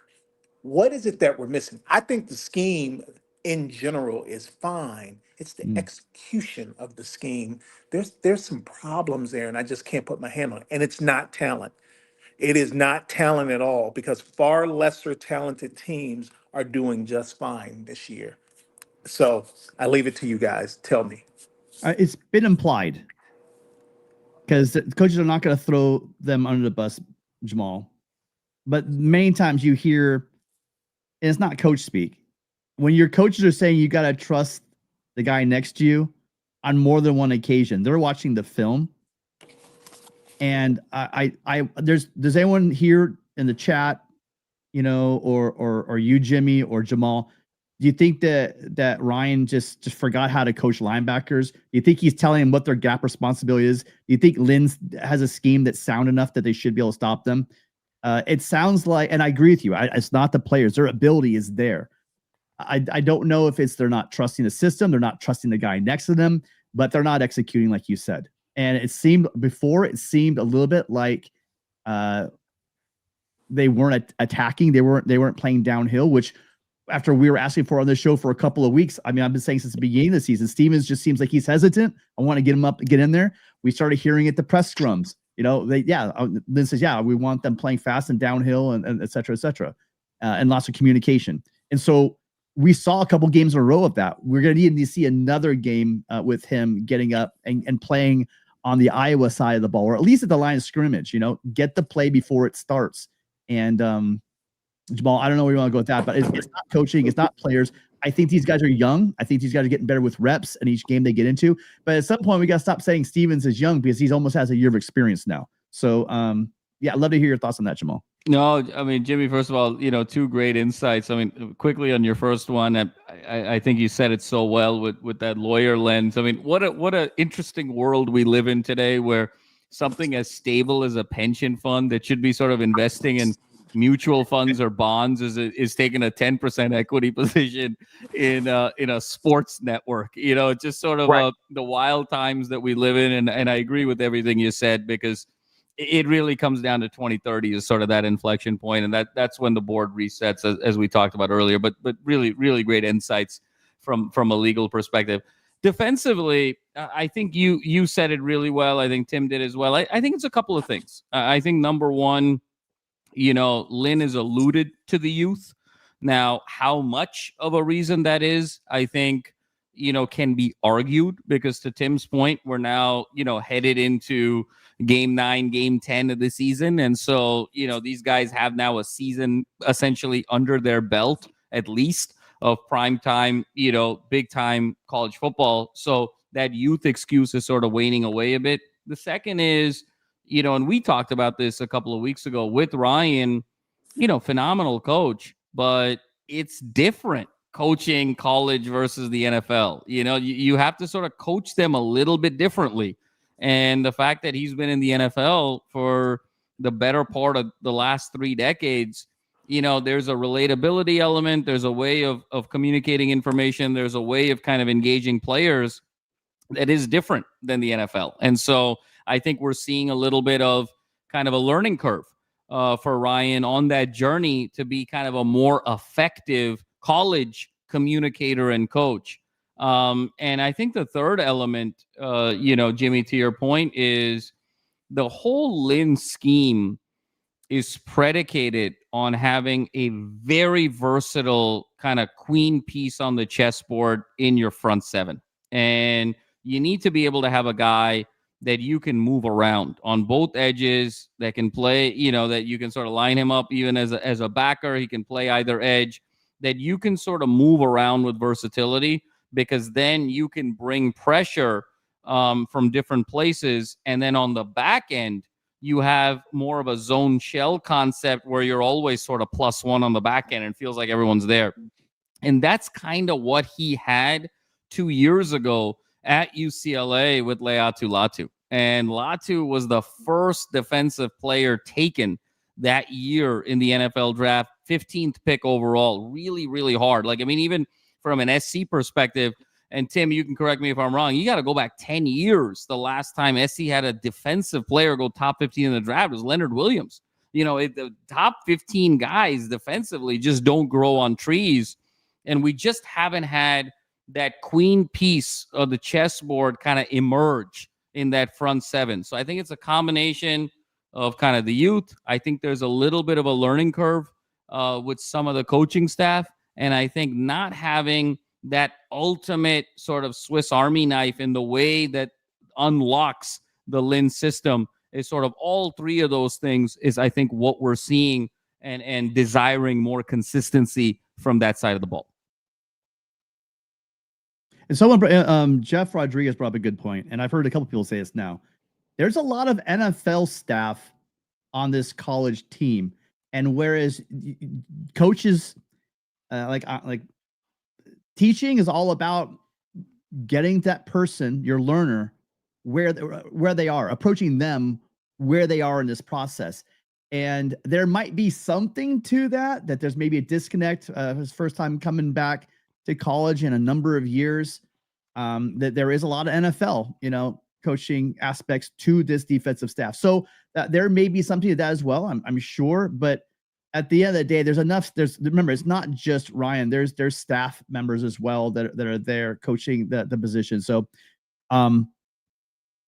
[SPEAKER 5] what is it that we're missing? I think the scheme in general is fine. It's the
[SPEAKER 1] Mm.
[SPEAKER 5] execution of the scheme. There's some problems there, and I just can't put my hand on it. And it's not talent. It is not talent at all, because far lesser talented teams are doing just fine this year. So I leave it to you guys. Tell me.
[SPEAKER 1] It's been implied, because the coaches are not going to throw them under the bus, Jamal. But many times you hear, and it's not coach speak, when your coaches are saying you got to trust the guy next to you on more than one occasion. They're watching the film. And does anyone here in the chat, or you, Jimmy, or Jamal, do you think that Ryan just forgot how to coach linebackers? Do you think he's telling them what their gap responsibility is? Do you think Lynn has a scheme that's sound enough that they should be able to stop them? It sounds like, and I agree with you, it's not the players. Their ability is there. I don't know if it's they're not trusting the system. They're not trusting the guy next to them. but they're not executing like you said. And it seemed a little bit like they weren't attacking. They weren't playing downhill, which after we were asking for on this show for a couple of weeks, I mean, I've been saying since the beginning of the season, Stevens just seems like he's hesitant. I want to get him up, get in there. We started hearing at the press scrums, Lynn says, we want them playing fast and downhill and et cetera, and lots of communication. And so we saw a couple games in a row of that. We're going to need to see another game with him getting up and playing on the Iowa side of the ball, or at least at the line of scrimmage, get the play before it starts. And Jamal, I don't know where you want to go with that, but it's not coaching. It's not players. I think these guys are young. I think these guys are getting better with reps in each game they get into. But at some point, we got to stop saying Stevens is young because he's almost has a year of experience now. So, I'd love to hear your thoughts on that, Jamal.
[SPEAKER 2] No, I mean, Jimmy, first of all, two great insights. I mean, quickly on your first one, I think you said it so well with that lawyer lens. I mean, what a interesting world we live in today, where something as stable as a pension fund that should be sort of investing in mutual funds or bonds is taking a 10% equity position in a sports network. It's just sort of the wild times that we live in. And I agree with everything you said, because it really comes down to 2030 is sort of that inflection point. And that's when the board resets, as we talked about earlier, but really, really great insights from a legal perspective. Defensively, I think you said it really well. I think Tim did as well. I think it's a couple of things. I think number one, Lynn has alluded to the youth. Now, how much of a reason that is, I think, can be argued, because to Tim's point, we're now, headed into game 9, game 10 of the season. And so, these guys have now a season essentially under their belt, at least, of prime time, big time college football. So that youth excuse is sort of waning away a bit. The second is, and we talked about this a couple of weeks ago with Ryan, phenomenal coach, but it's different coaching college versus the NFL. You have to sort of coach them a little bit differently. And the fact that he's been in the NFL for the better part of the last 3 decades, there's a relatability element. There's a way of communicating information. There's a way of kind of engaging players that is different than the NFL. And so I think we're seeing a little bit of kind of a learning curve for Ryan on that journey to be kind of a more effective college communicator and coach. And I think the third element, Jimmy, to your point, is the whole Lynn scheme is predicated on having a very versatile kind of queen piece on the chessboard in your front seven. And you need to be able to have a guy that you can move around on both edges, that can play, that you can sort of line him up even as a backer. He can play either edge, that you can sort of move around with versatility, because then you can bring pressure from different places. And then on the back end, you have more of a zone shell concept where you're always sort of +1 on the back end and it feels like everyone's there. And that's kind of what he had 2 years ago at UCLA with Leatu Latu. And Latu was the first defensive player taken that year in the NFL draft, 15th pick overall. Really, really hard. Even from an SC perspective, and Tim, you can correct me if I'm wrong, you got to go back 10 years. The last time SC had a defensive player go top 15 in the draft was Leonard Williams. The top 15 guys defensively just don't grow on trees. And we just haven't had that queen piece of the chessboard kind of emerge in that front seven. So I think it's a combination of kind of the youth. I think there's a little bit of a learning curve with some of the coaching staff. And I think not having that ultimate sort of Swiss Army knife in the way that unlocks the Lynn system is sort of all three of those things is, I think, what we're seeing and desiring more consistency from that side of the ball.
[SPEAKER 1] And someone, Jeff Rodriguez brought up a good point, and I've heard a couple people say this now. There's a lot of NFL staff on this college team, and whereas coaches, like teaching is all about getting that person, your learner, where they are, approaching them where they are in this process. And there might be something to that there's maybe a disconnect. His first time coming back to college in a number of years. that there is a lot of NFL, coaching aspects to this defensive staff. So there may be something to that as well. I'm sure, but at the end of the day, remember, it's not just Ryan. There's staff members as well that are there coaching the position. So,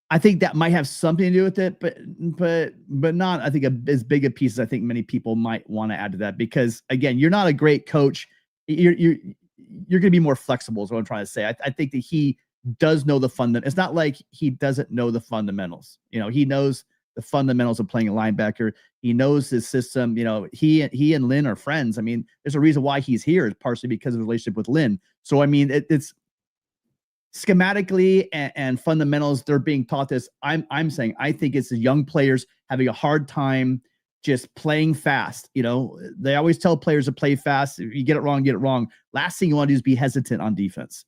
[SPEAKER 1] I think that might have something to do with it, but not, I think, as big a piece as I think many people might want to add to that, because again, you're not a great coach. You're going to be more flexible is what I'm trying to say. I think that he does know the fundamentals. It's not like he doesn't know the fundamentals. He knows the fundamentals of playing a linebacker. He knows his system. He and Lynn are friends. I mean, there's a reason why he's here, partially because of the relationship with Lynn. So, I mean, it's schematically and fundamentals, they're being taught this. I'm saying, I think it's the young players having a hard time just playing fast. They always tell players to play fast. If you get it wrong, get it wrong. Last thing you want to do is be hesitant on defense.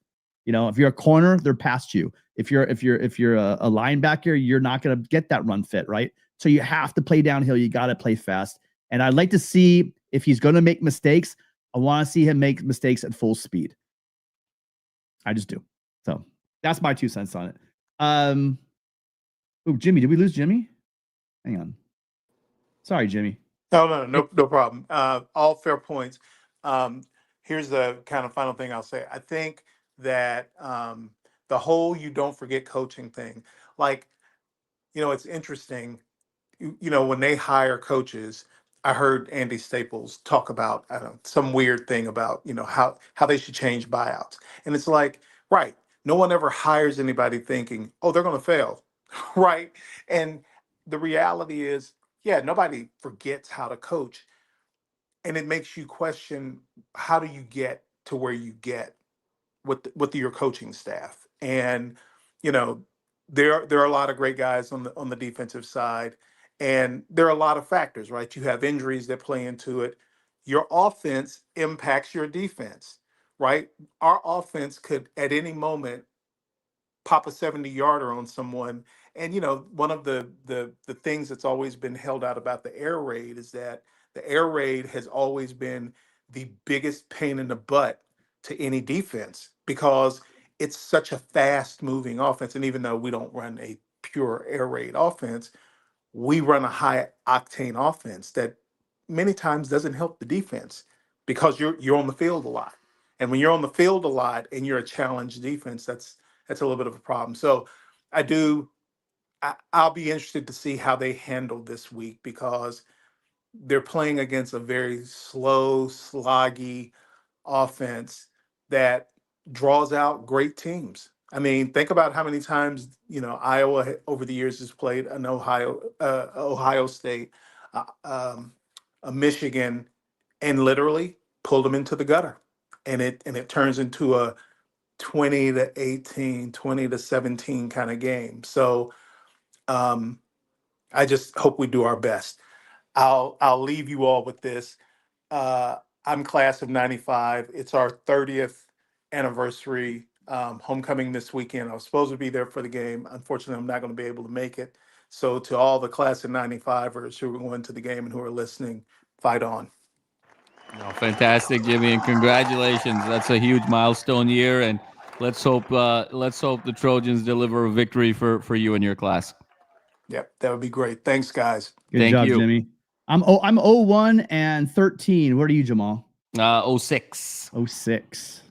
[SPEAKER 1] If you're a corner, they're past you. If you're a linebacker, you're not going to get that run fit, right? So you have to play downhill. You got to play fast. And I'd like to see, if he's going to make mistakes, I want to see him make mistakes at full speed. I just do. So that's my 2 cents on it. Jimmy, did we lose Jimmy? Hang on. Sorry, Jimmy.
[SPEAKER 5] No problem. All fair points. Here's the kind of final thing I'll say. I think that the whole "you don't forget coaching" thing, it's interesting. When they hire coaches, I heard Andy Staples talk about some weird thing about how they should change buyouts, and it's like, right, no one ever hires anybody thinking, oh, they're going to fail, right? And the reality is, yeah, nobody forgets how to coach, and it makes you question, how do you get to where you get with your coaching staff? And there are a lot of great guys on the defensive side, and there are a lot of factors, right? You have injuries that play into it. Your offense impacts your defense, right? Our offense could at any moment pop a 70-yarder on someone. And one of the things that's always been held out about the air raid is that the air raid has always been the biggest pain in the butt to any defense, because it's such a fast moving offense. And even though we don't run a pure air raid offense, we run a high octane offense that many times doesn't help the defense, because you're on the field a lot. And when you're on the field a lot and you're a challenged defense, that's a little bit of a problem. So I'll be interested to see how they handle this week, because they're playing against a very slow, sloggy offense that draws out great teams. I mean, think about how many times Iowa over the years has played an Ohio State, a Michigan, and literally pulled them into the gutter, and it turns into a 20-18, 20-17 kind of game. So I just hope we do our best. I'll leave you all with this. I'm class of 95. It's our 30th anniversary homecoming this weekend. I was supposed to be there for the game. Unfortunately, I'm not going to be able to make it. So to all the class of 95ers who are going to the game and who are listening, fight on.
[SPEAKER 2] Oh, fantastic, Jimmy, and congratulations. That's a huge milestone year, and let's hope the Trojans deliver a victory for you and your class.
[SPEAKER 5] Yep, that would be great. Thanks, guys.
[SPEAKER 1] Good job, Jimmy. I'm 01 and 13. What are you, Jamal?
[SPEAKER 2] 06.
[SPEAKER 1] 06.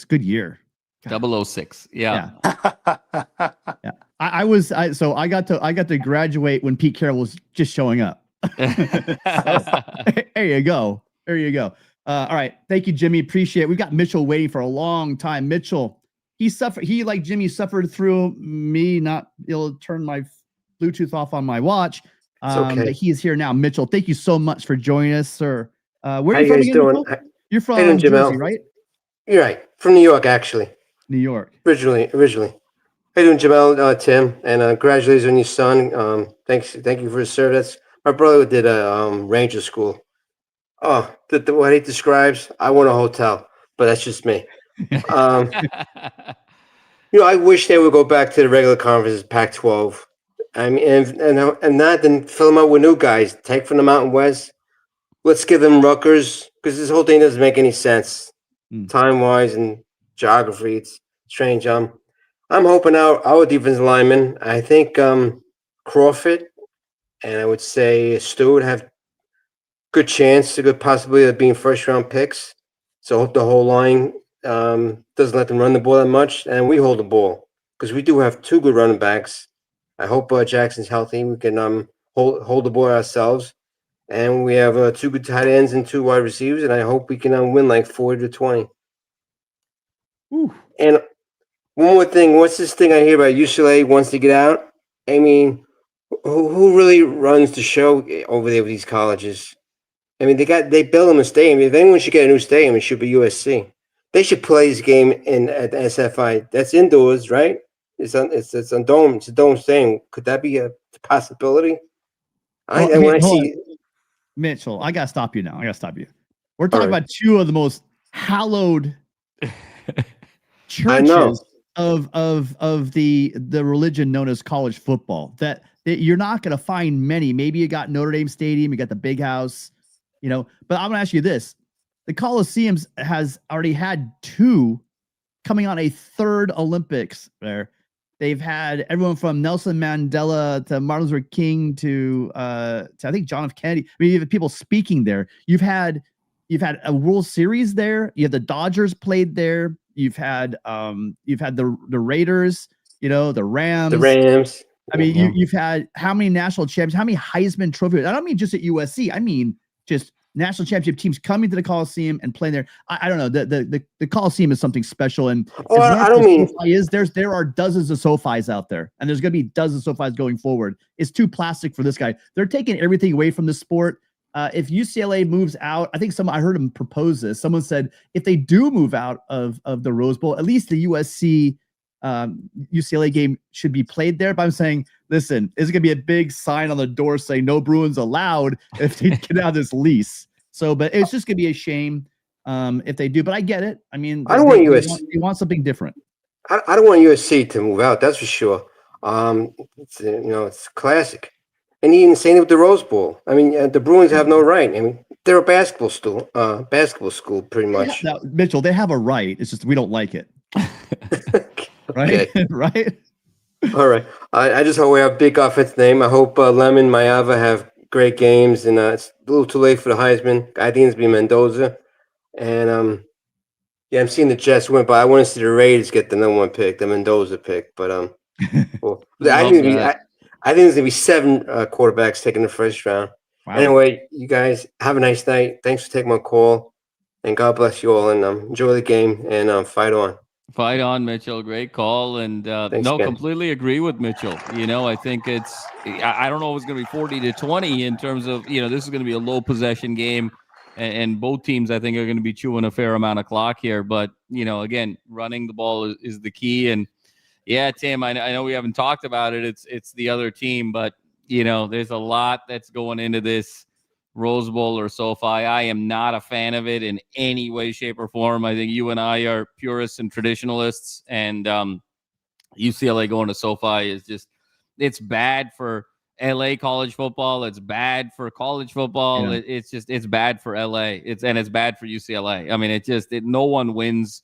[SPEAKER 1] Good year. God.
[SPEAKER 2] 006. Yeah.
[SPEAKER 1] Yeah. I got to graduate when Pete Carroll was just showing up. There you go. All right. Thank you, Jimmy. Appreciate it. We got Mitchell waiting for a long time. Mitchell, he like Jimmy suffered through me not able to turn my Bluetooth off on my watch.
[SPEAKER 6] Okay.
[SPEAKER 1] But he is here now. Mitchell, thank you so much for joining us, sir. Where are
[SPEAKER 6] How
[SPEAKER 1] you from
[SPEAKER 6] guys
[SPEAKER 1] again,
[SPEAKER 6] doing?
[SPEAKER 1] Mitchell? You're from Jersey, right?
[SPEAKER 6] You're right. From New York, actually.
[SPEAKER 1] New York.
[SPEAKER 6] Originally. How you doing, Jamal, Tim? And congratulations on your son. Thank you for his service. My brother did a ranger school. Oh, what he describes, I want a hotel, but that's just me. I wish they would go back to the regular conferences, Pac-12. I mean, and that, then fill them out with new guys. Take from the Mountain West. Let's give them Rutgers, because this whole thing doesn't make any sense, time-wise and geography. strange. I'm hoping our defensive lineman. I think Crawford and I would say Stewart have good chance, a good possibility of being first round picks. So I hope the whole line doesn't let them run the ball that much, and we hold the ball because we do have two good running backs. I hope Jackson's healthy. We can hold the ball ourselves, and we have two good tight ends and two wide receivers, and I hope we can win like 40-20.
[SPEAKER 1] Ooh.
[SPEAKER 6] And one more thing, what's this thing I hear about UCLA wants to get out? I mean, who really runs the show over there with these colleges? I mean, they built them a stadium. If anyone should get a new stadium, it should be USC. They should play this game at the SFI. That's indoors, right? It's a dome. It's a dome stadium. Could that be a possibility?
[SPEAKER 1] Mitchell, I gotta stop you now. We're talking about two of the most hallowed churches of the religion known as college football. That you're not gonna find many. Maybe you got Notre Dame Stadium, you got the Big House. But I'm gonna ask you this: the Coliseum has already had two, coming on a third Olympics. There, they've had everyone from Nelson Mandela to Martin Luther King to I think John F. Kennedy. I mean, you have people speaking there. You've had a World Series there. You have the Dodgers played there. You've had the Raiders. The Rams.
[SPEAKER 6] The Rams.
[SPEAKER 1] I mean, you've had how many national champions? How many Heisman trophies? I don't mean just at USC. I mean just national championship teams coming to the Coliseum and playing there. I don't know. The Coliseum is something special, and
[SPEAKER 6] I don't mean
[SPEAKER 1] there are dozens of SoFis out there, and there's going to be dozens of SoFis going forward. It's too plastic for this guy. They're taking everything away from the sport. If UCLA moves out, I think I heard him propose this. Someone said if they do move out of the Rose Bowl, at least the USC UCLA game should be played there. But I'm saying, listen, is it going to be a big sign on the door saying no Bruins allowed if they get out of this lease? So, but it's just going to be a shame if they do. But I get it. I mean,
[SPEAKER 6] I don't want USC.
[SPEAKER 1] They want something different.
[SPEAKER 6] I don't want USC to move out. That's for sure. It's classic. And even the same with the Rose Bowl. I mean, the Bruins have no right. I mean, they're a basketball school, pretty much.
[SPEAKER 1] Now, Mitchell, they have a right. It's just we don't like it. Right? Right?
[SPEAKER 6] All right. I just hope we have a big offensive name. I hope Lemon, Mayava have great games. And it's a little too late for the Heisman. I think it's be Mendoza. And I'm seeing the Jets win, but I want to see the Raiders get the number one pick, the Mendoza pick. But I think there's gonna be 7 quarterbacks taking the first round. Wow. Anyway, you guys have a nice night. Thanks for taking my call, and God bless you all. And enjoy the game and fight on.
[SPEAKER 2] Fight on, Mitchell. Great call. And
[SPEAKER 6] Thanks,
[SPEAKER 2] completely agree with Mitchell. I think I don't know if it's going to be 40-20 in terms of, this is going to be a low possession game. And both teams, I think, are going to be chewing a fair amount of clock here. But, again, running the ball is the key. And, yeah, Tim, I know we haven't talked about it. It's the other team. But, there's a lot that's going into this Rose Bowl or SoFi. I am not a fan of it in any way, shape, or form. I think you and I are purists and traditionalists, and UCLA going to SoFi is just, it's bad for LA college football. It's bad for college football. Yeah. It's bad for LA. It's bad for UCLA. I mean, no one wins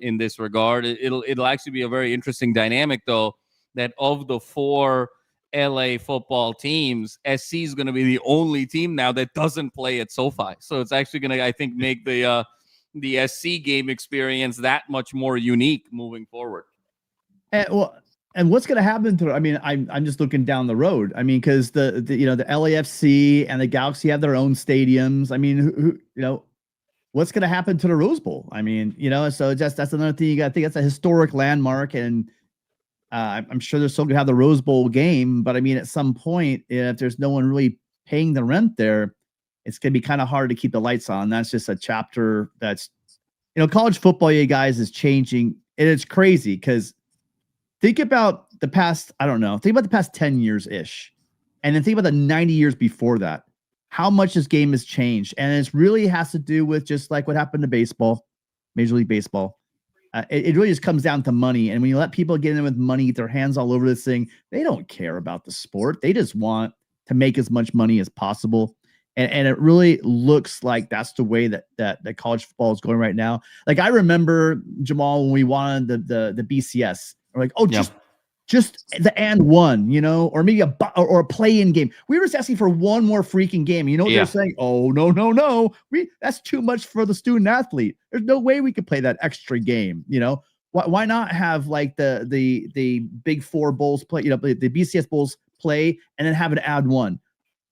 [SPEAKER 2] in this regard. It'll actually be a very interesting dynamic, though, that of the 4 LA football teams, SC is going to be the only team now that doesn't play at SoFi. So it's actually going to, I think, make the SC game experience that much more unique moving forward.
[SPEAKER 1] And what's going to happen to? I mean, I'm just looking down the road. I mean, because the LAFC and the Galaxy have their own stadiums. I mean, what's going to happen to the Rose Bowl? I mean, so that's another thing you got to think. That's a historic landmark, and I'm sure they're still going to have the Rose Bowl game, but I mean, at some point, if there's no one really paying the rent there, it's going to be kind of hard to keep the lights on. That's just a chapter that's, college football, you guys, is changing, and it's crazy because think about the past, think about the past 10 years-ish, and then think about the 90 years before that, how much this game has changed. And it really has to do with just like what happened to baseball, Major League Baseball. It really just comes down to money. And when you let people get in with money, get their hands all over this thing, they don't care about the sport. They just want to make as much money as possible. And it really looks like that's the way that college football is going right now. Like I remember, Jamal, when we wanted the BCS, we're like, oh, just the and one, you know, or maybe or a play-in game. We were just asking for one more freaking game. You know what they're saying? Oh, no. That's too much for the student athlete. There's no way we could play that extra game, you know? Why not have like the Big Four bowls play, you know, the BCS bowls play and then have it add one?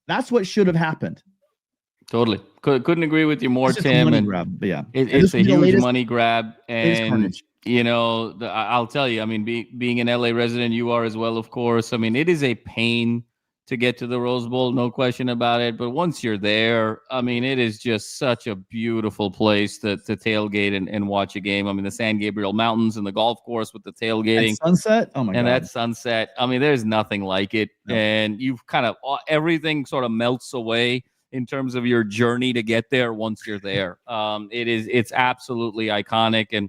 [SPEAKER 1] That's what should have happened.
[SPEAKER 2] Totally. Couldn't agree with you more, Tim.
[SPEAKER 1] And grab, but yeah,
[SPEAKER 2] it's a huge money grab. And, you know, I'll tell you, I mean, being an LA resident, you are as well, of course. I mean, it is a pain to get to the Rose Bowl, no question about it. But once you're there, I mean, it is just such a beautiful place to tailgate and watch a game. I mean, the San Gabriel Mountains and the golf course with the tailgating.
[SPEAKER 1] And sunset? Oh, my God.
[SPEAKER 2] And that sunset. I mean, there's nothing like it. No. And you've kind of, everything sort of melts away in terms of your journey to get there once you're there. It's absolutely iconic. And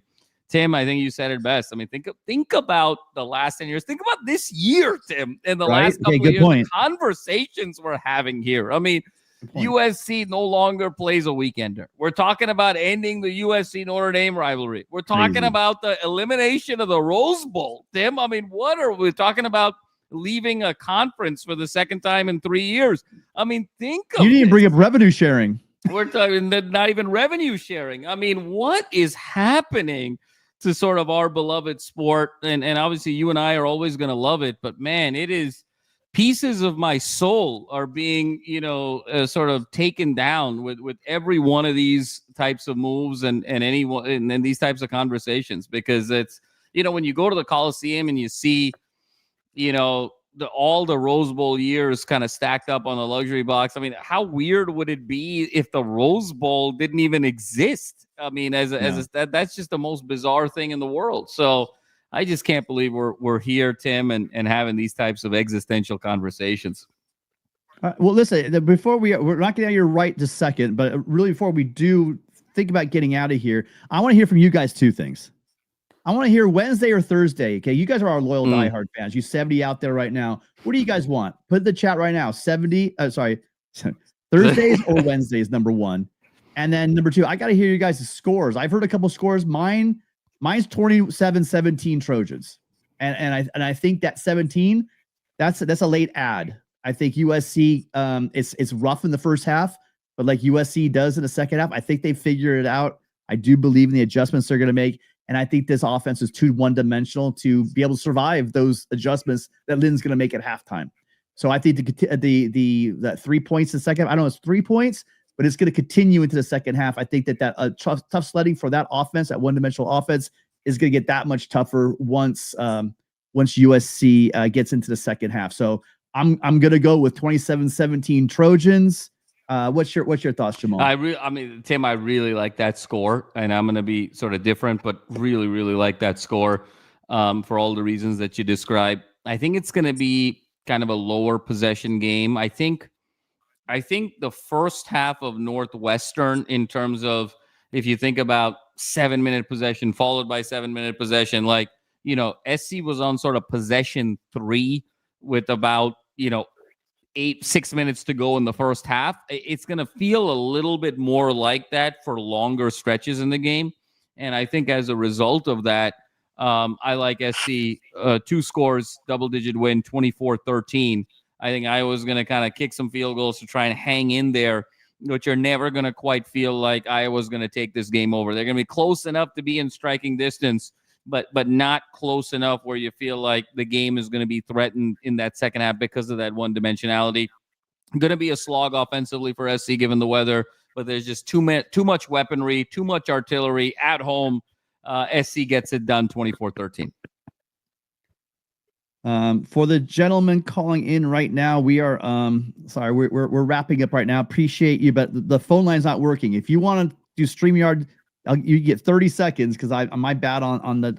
[SPEAKER 2] Tim, I think you said it best. I mean, think about the last 10 years. Think about this year, Tim, and the last couple of years. The conversations we're having here. I mean, USC no longer plays a weekender. We're talking about ending the USC Notre Dame rivalry. We're talking about the elimination of the Rose Bowl, Tim. I mean, what are we talking about? Leaving a conference for the second time in 3 years. I mean, think of
[SPEAKER 1] you didn't bring up revenue sharing.
[SPEAKER 2] We're talking not even revenue sharing. I mean, what is happening to sort of our beloved sport? And obviously you and I are always going to love it, but man, it is pieces of my soul are being, you know, sort of taken down with every one of these types of moves and these types of conversations, because it's, you know, when you go to the Coliseum and you see, you know, all the Rose Bowl years kind of stacked up on the luxury box. I mean, how weird would it be if the Rose Bowl didn't even exist? I mean, that's just the most bizarre thing in the world. So I just can't believe we're here, Tim, and having these types of existential conversations.
[SPEAKER 1] Well, listen, before we're not getting out of here right this second, but really before we do think about getting out of here, I want to hear from you guys two things. I want to hear Wednesday or Thursday. Okay, you guys are our loyal diehard fans. You 70 out there right now. What do you guys want? Put in the chat right now. Thursdays or Wednesdays, number one. And then number two, I got to hear you guys' scores. I've heard a couple scores. Mine's 27-17 Trojans. And I think that 17, that's a late ad. I think USC it's rough in the first half, but like USC does in the second half, I think they figure it out. I do believe in the adjustments they're going to make. And I think this offense is too one-dimensional to be able to survive those adjustments that Lynn's going to make at halftime. So I think the 3 points in the second, I don't know, it's 3 points, but it's going to continue into the second half. I think that tough sledding for that offense, that one-dimensional offense, is going to get that much tougher once USC gets into the second half. So I'm going to go with 27-17 Trojans. What's your thoughts, Jamal?
[SPEAKER 2] I mean, Tim, I really like that score, and I'm going to be sort of different, but really, really like that score for all the reasons that you described. I think it's going to be kind of a lower possession game. I think the first half of Northwestern, in terms of if you think about 7-minute possession followed by 7-minute possession, like, you know, SC was on sort of possession 3 with about, you know, 6 minutes to go in the first half. It's going to feel a little bit more like that for longer stretches in the game. And I think as a result of that, I like SC 2 scores, double-digit win, 24-13. I think Iowa's going to kind of kick some field goals to try and hang in there, but you're never going to quite feel like Iowa's going to take this game over. They're going to be close enough to be in striking distance, but not close enough where you feel like the game is going to be threatened in that second half because of that one-dimensionality. Going to be a slog offensively for SC given the weather, but there's just too much weaponry, too much artillery at home. SC gets it done 24-13.
[SPEAKER 1] For the gentleman calling in right now, we are we're wrapping up right now. Appreciate you, but the phone line's not working. If you want to do StreamYard, you get 30 seconds because my bad on the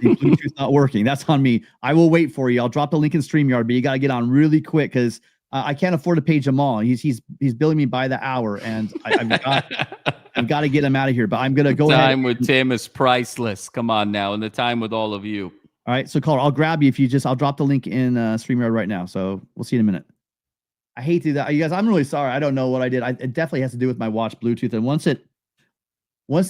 [SPEAKER 1] Bluetooth not working. That's on me. I will wait for you. I'll drop the link in StreamYard, but you got to get on really quick because I can't afford to pay Jamal. He's billing me by the hour, and I've got to get him out of here. But I'm gonna go ahead.
[SPEAKER 2] Time with Tim is priceless. Come on now, and the time with all of you. All
[SPEAKER 1] right, so caller, I'll grab you if you I'll drop the link in StreamYard right now. So we'll see you in a minute. I hate to do that. You guys, I'm really sorry. I don't know what I did. It definitely has to do with my watch Bluetooth. And once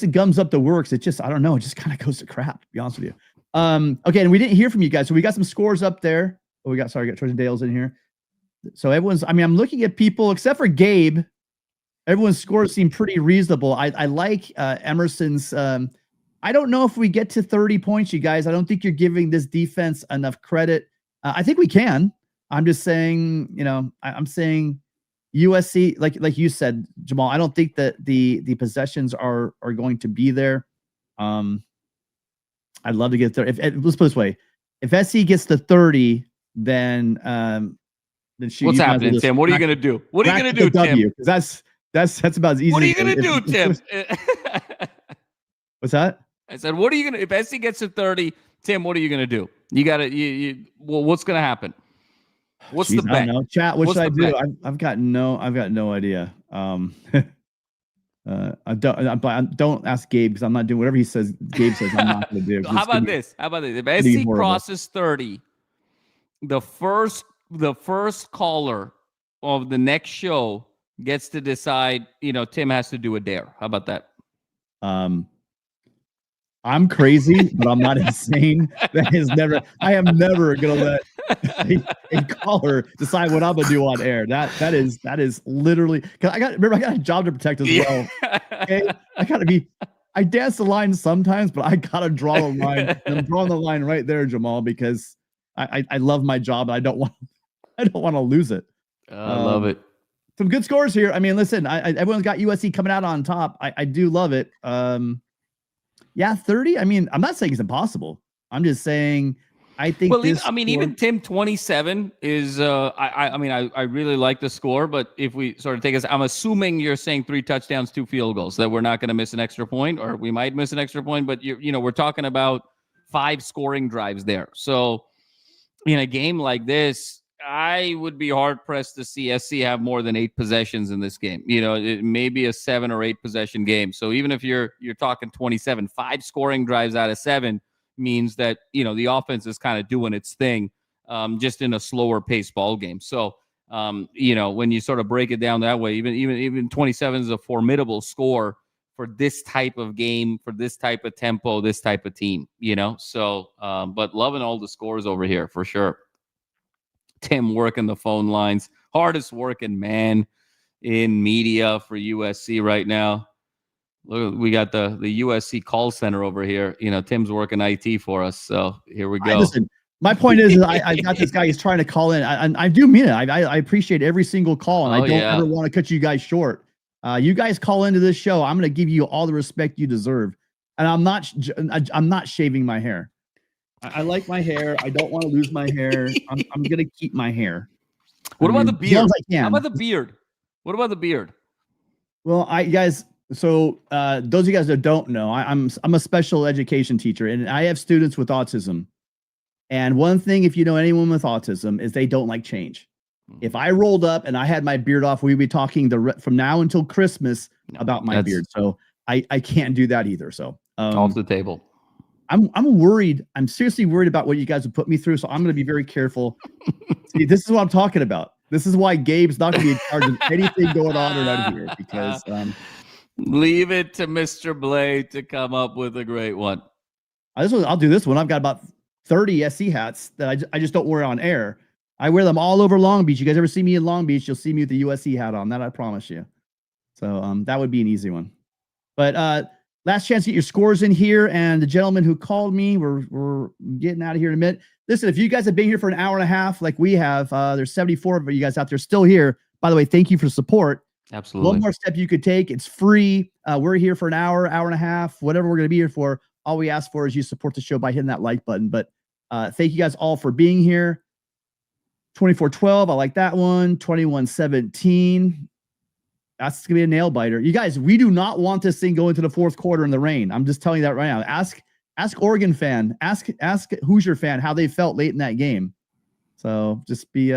[SPEAKER 1] it gums up the works, it just, I don't know, it just kind of goes to crap, to be honest with you. Okay, and we didn't hear from you guys. So we got some scores up there. Oh, we got Trojan Dale's in here. So everyone's, I mean, I'm looking at people except for Gabe. Everyone's scores seem pretty reasonable. I like Emerson's. I don't know if we get to 30 points, you guys. I don't think you're giving this defense enough credit. I think we can. I'm just saying, you know, I'm saying USC, like you said, Jamal, I don't think that the possessions are going to be there. I'd love to get there. Let's put it this way. If SC gets to 30, then
[SPEAKER 2] what's happening, Tim? What are you going to do? What are you going to do, Tim?
[SPEAKER 1] Because that's about as easy.
[SPEAKER 2] What are you going to do, Tim?
[SPEAKER 1] What's that?
[SPEAKER 2] I said, what are you going to, if SC gets to 30, Tim, what are you going to do? You got to, well, what's going to happen? What's the bet?
[SPEAKER 1] I don't know. Chat, what should I do? I've got no idea. I don't ask Gabe because I'm not doing whatever he says. Gabe says I'm not going to do.
[SPEAKER 2] How about this? If SC crosses 30, the first caller of the next show gets to decide. You know, Tim has to do a dare. How about that?
[SPEAKER 1] I'm crazy, but I'm not insane. I am never gonna let a caller decide what I'm gonna do on air. That is literally, because I got a job to protect as well. Okay? I dance the line sometimes, but I gotta draw the line. I'm drawing the line right there, Jamal, because I love my job and I don't want to lose it.
[SPEAKER 2] I love it.
[SPEAKER 1] Some good scores here. I mean, listen, everyone's got USC coming out on top. I do love it. Yeah, 30. I mean, I'm not saying it's impossible. I'm just saying I think. Well,
[SPEAKER 2] even Tim 27 is. I really like the score, but if we sort of take us, I'm assuming you're saying 3 touchdowns, 2 field goals, that we're not going to miss an extra point, or we might miss an extra point. But we're talking about 5 scoring drives there. So in a game like this, I would be hard pressed to see SC have more than 8 possessions in this game. It may be a 7 or 8 possession game. So even if you're talking 27, 5 scoring drives out of 7 means that, the offense is kind of doing its thing, just in a slower paced ball game. So, when you sort of break it down that way, even 27 is a formidable score for this type of game, for this type of tempo, this type of team, So, but loving all the scores over here for sure. Tim working the phone lines, hardest working man in media for USC right now. Look, we got the USC call center over here. Tim's working IT for us. So here we go.
[SPEAKER 1] Listen, my point is I got this guy. He's trying to call in. I do mean it. I appreciate every single call, and I don't ever want to cut you guys short. You guys call into this show. I'm going to give you all the respect you deserve, and I'm not shaving my hair. I like my hair. I don't want to lose my hair. I'm going to keep my hair.
[SPEAKER 2] What about the beard? How about the beard? What about the beard?
[SPEAKER 1] Well, guys, so those of you guys that don't know, I'm a special education teacher, and I have students with autism. And one thing, if you know anyone with autism, is they don't like change. If I rolled up and I had my beard off, we'd be talking from now until Christmas about my beard. So I can't do that either. So
[SPEAKER 2] off the table.
[SPEAKER 1] I'm worried. I'm seriously worried about what you guys have put me through. So I'm going to be very careful. See, this is what I'm talking about. This is why Gabe's not going to be in charge of anything going on around here, because
[SPEAKER 2] leave it to Mr. Blade to come up with a great one.
[SPEAKER 1] I'll do this one. I've got about 30 SC hats that I just don't wear on air. I wear them all over Long Beach. You guys ever see me in Long Beach, you'll see me with the USC hat on. That I promise you. So that would be an easy one. But last chance to get your scores in here. And the gentleman who called me, we're getting out of here in a minute. Listen, if you guys have been here for an hour and a half, like we have, there's 74 of you guys out there still here. By the way, thank you for support.
[SPEAKER 2] Absolutely.
[SPEAKER 1] One more step you could take. It's free. We're here for an hour and a half, whatever we're going to be here for. All we ask for is you support the show by hitting that like button. But thank you guys all for being here. 24-12, I like that one. 21-17. That's going to be a nail biter. You guys, we do not want this thing going to the fourth quarter in the rain. I'm just telling you that right now. Ask Oregon fan, ask Hoosier fan how they felt late in that game. So just be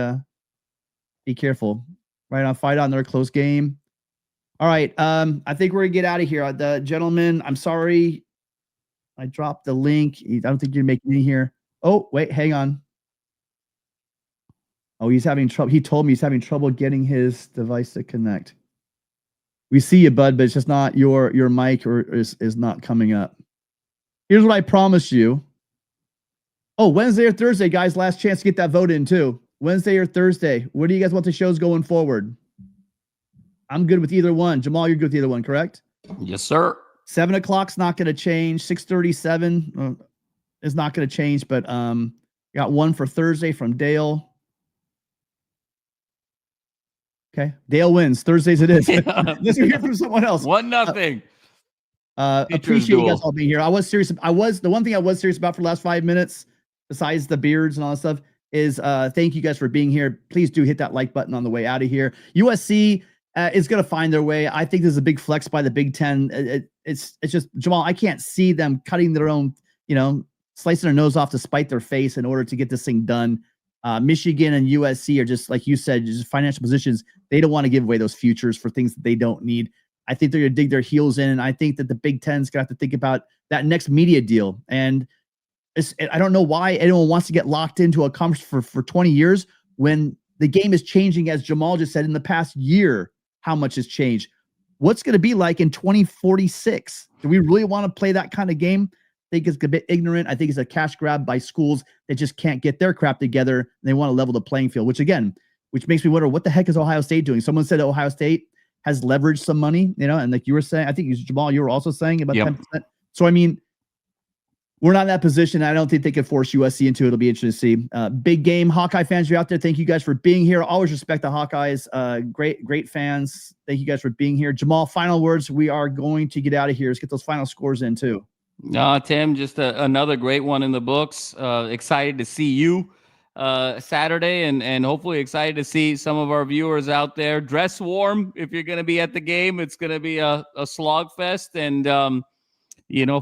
[SPEAKER 1] careful. Right on, fight on their close game. All right. I think we're gonna get out of here. The gentleman, I'm sorry. I dropped the link. I don't think you're making it here. Oh, wait, hang on. Oh, he's having trouble. He told me he's having trouble getting his device to connect. We see you, bud, but it's just not your mic or is not coming up. Here's what I promise you. Oh, Wednesday or Thursday, guys. Last chance to get that vote in too. Wednesday or Thursday. What do you guys want the shows going forward? I'm good with either one. Jamal, you're good with either one, correct?
[SPEAKER 2] Yes, sir.
[SPEAKER 1] 7 o'clock's not going to change. 6:37 is not going to change, but got one for Thursday from Dale. Okay, Dale wins. Thursdays it is. Let's hear from someone else.
[SPEAKER 2] 1-0.
[SPEAKER 1] Appreciate you guys all being here. I was serious. The one thing I was serious about for the last 5 minutes, besides the beards and all that stuff, is thank you guys for being here. Please do hit that like button on the way out of here. USC is going to find their way. I think this is a big flex by the Big Ten. It's just, Jamal, I can't see them cutting their own, slicing their nose off to spite their face in order to get this thing done. Michigan and USC are just, like you said, just financial positions. They don't want to give away those futures for things that they don't need. I think they're going to dig their heels in, and I think that the Big Ten's going to have to think about that next media deal. And I don't know why anyone wants to get locked into a conference for 20 years when the game is changing, as Jamal just said, in the past year, how much has changed. What's going to be like in 2046? Do we really want to play that kind of game? I think it's a bit ignorant. I think it's a cash grab by schools that just can't get their crap together, and they want to level the playing field, which makes me wonder, what the heck is Ohio State doing? Someone said Ohio State has leveraged some money, and like you were saying, I think Jamal, you were also saying about 10%. So, I mean, we're not in that position. I don't think they could force USC into it. It'll be interesting to see. Big game. Hawkeye fans, you're out there. Thank you guys for being here. Always respect the Hawkeyes. Great fans. Thank you guys for being here. Jamal, final words. We are going to get out of here. Let's get those final scores in too.
[SPEAKER 2] No, Tim, just another great one in the books. Excited to see you Saturday, and hopefully excited to see some of our viewers out there. Dress warm if you're going to be at the game. It's going to be a slog fest, and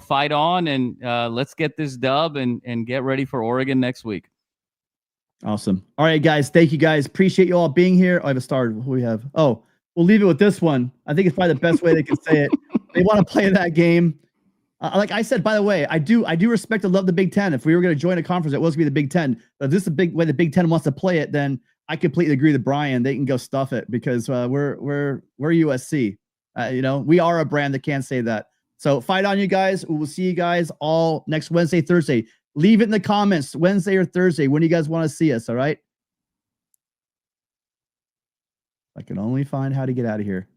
[SPEAKER 2] fight on, and let's get this dub and get ready for Oregon next week.
[SPEAKER 1] Awesome. All right, guys. Thank you, guys. Appreciate you all being here. I have a star. What do we have? Oh, we'll leave it with this one. I think it's probably the best way they can say it. They want to play that game. Like I said, by the way, I do respect and love the Big Ten. If we were going to join a conference, it was going to be the Big Ten. But if this is the big way the Big Ten wants to play it, then I completely agree with Brian. They can go stuff it, because we're USC. We are a brand that can't say that. So fight on, you guys. We will see you guys all next Wednesday, Thursday. Leave it in the comments, Wednesday or Thursday. When do you guys want to see us? All right. I can only find how to get out of here.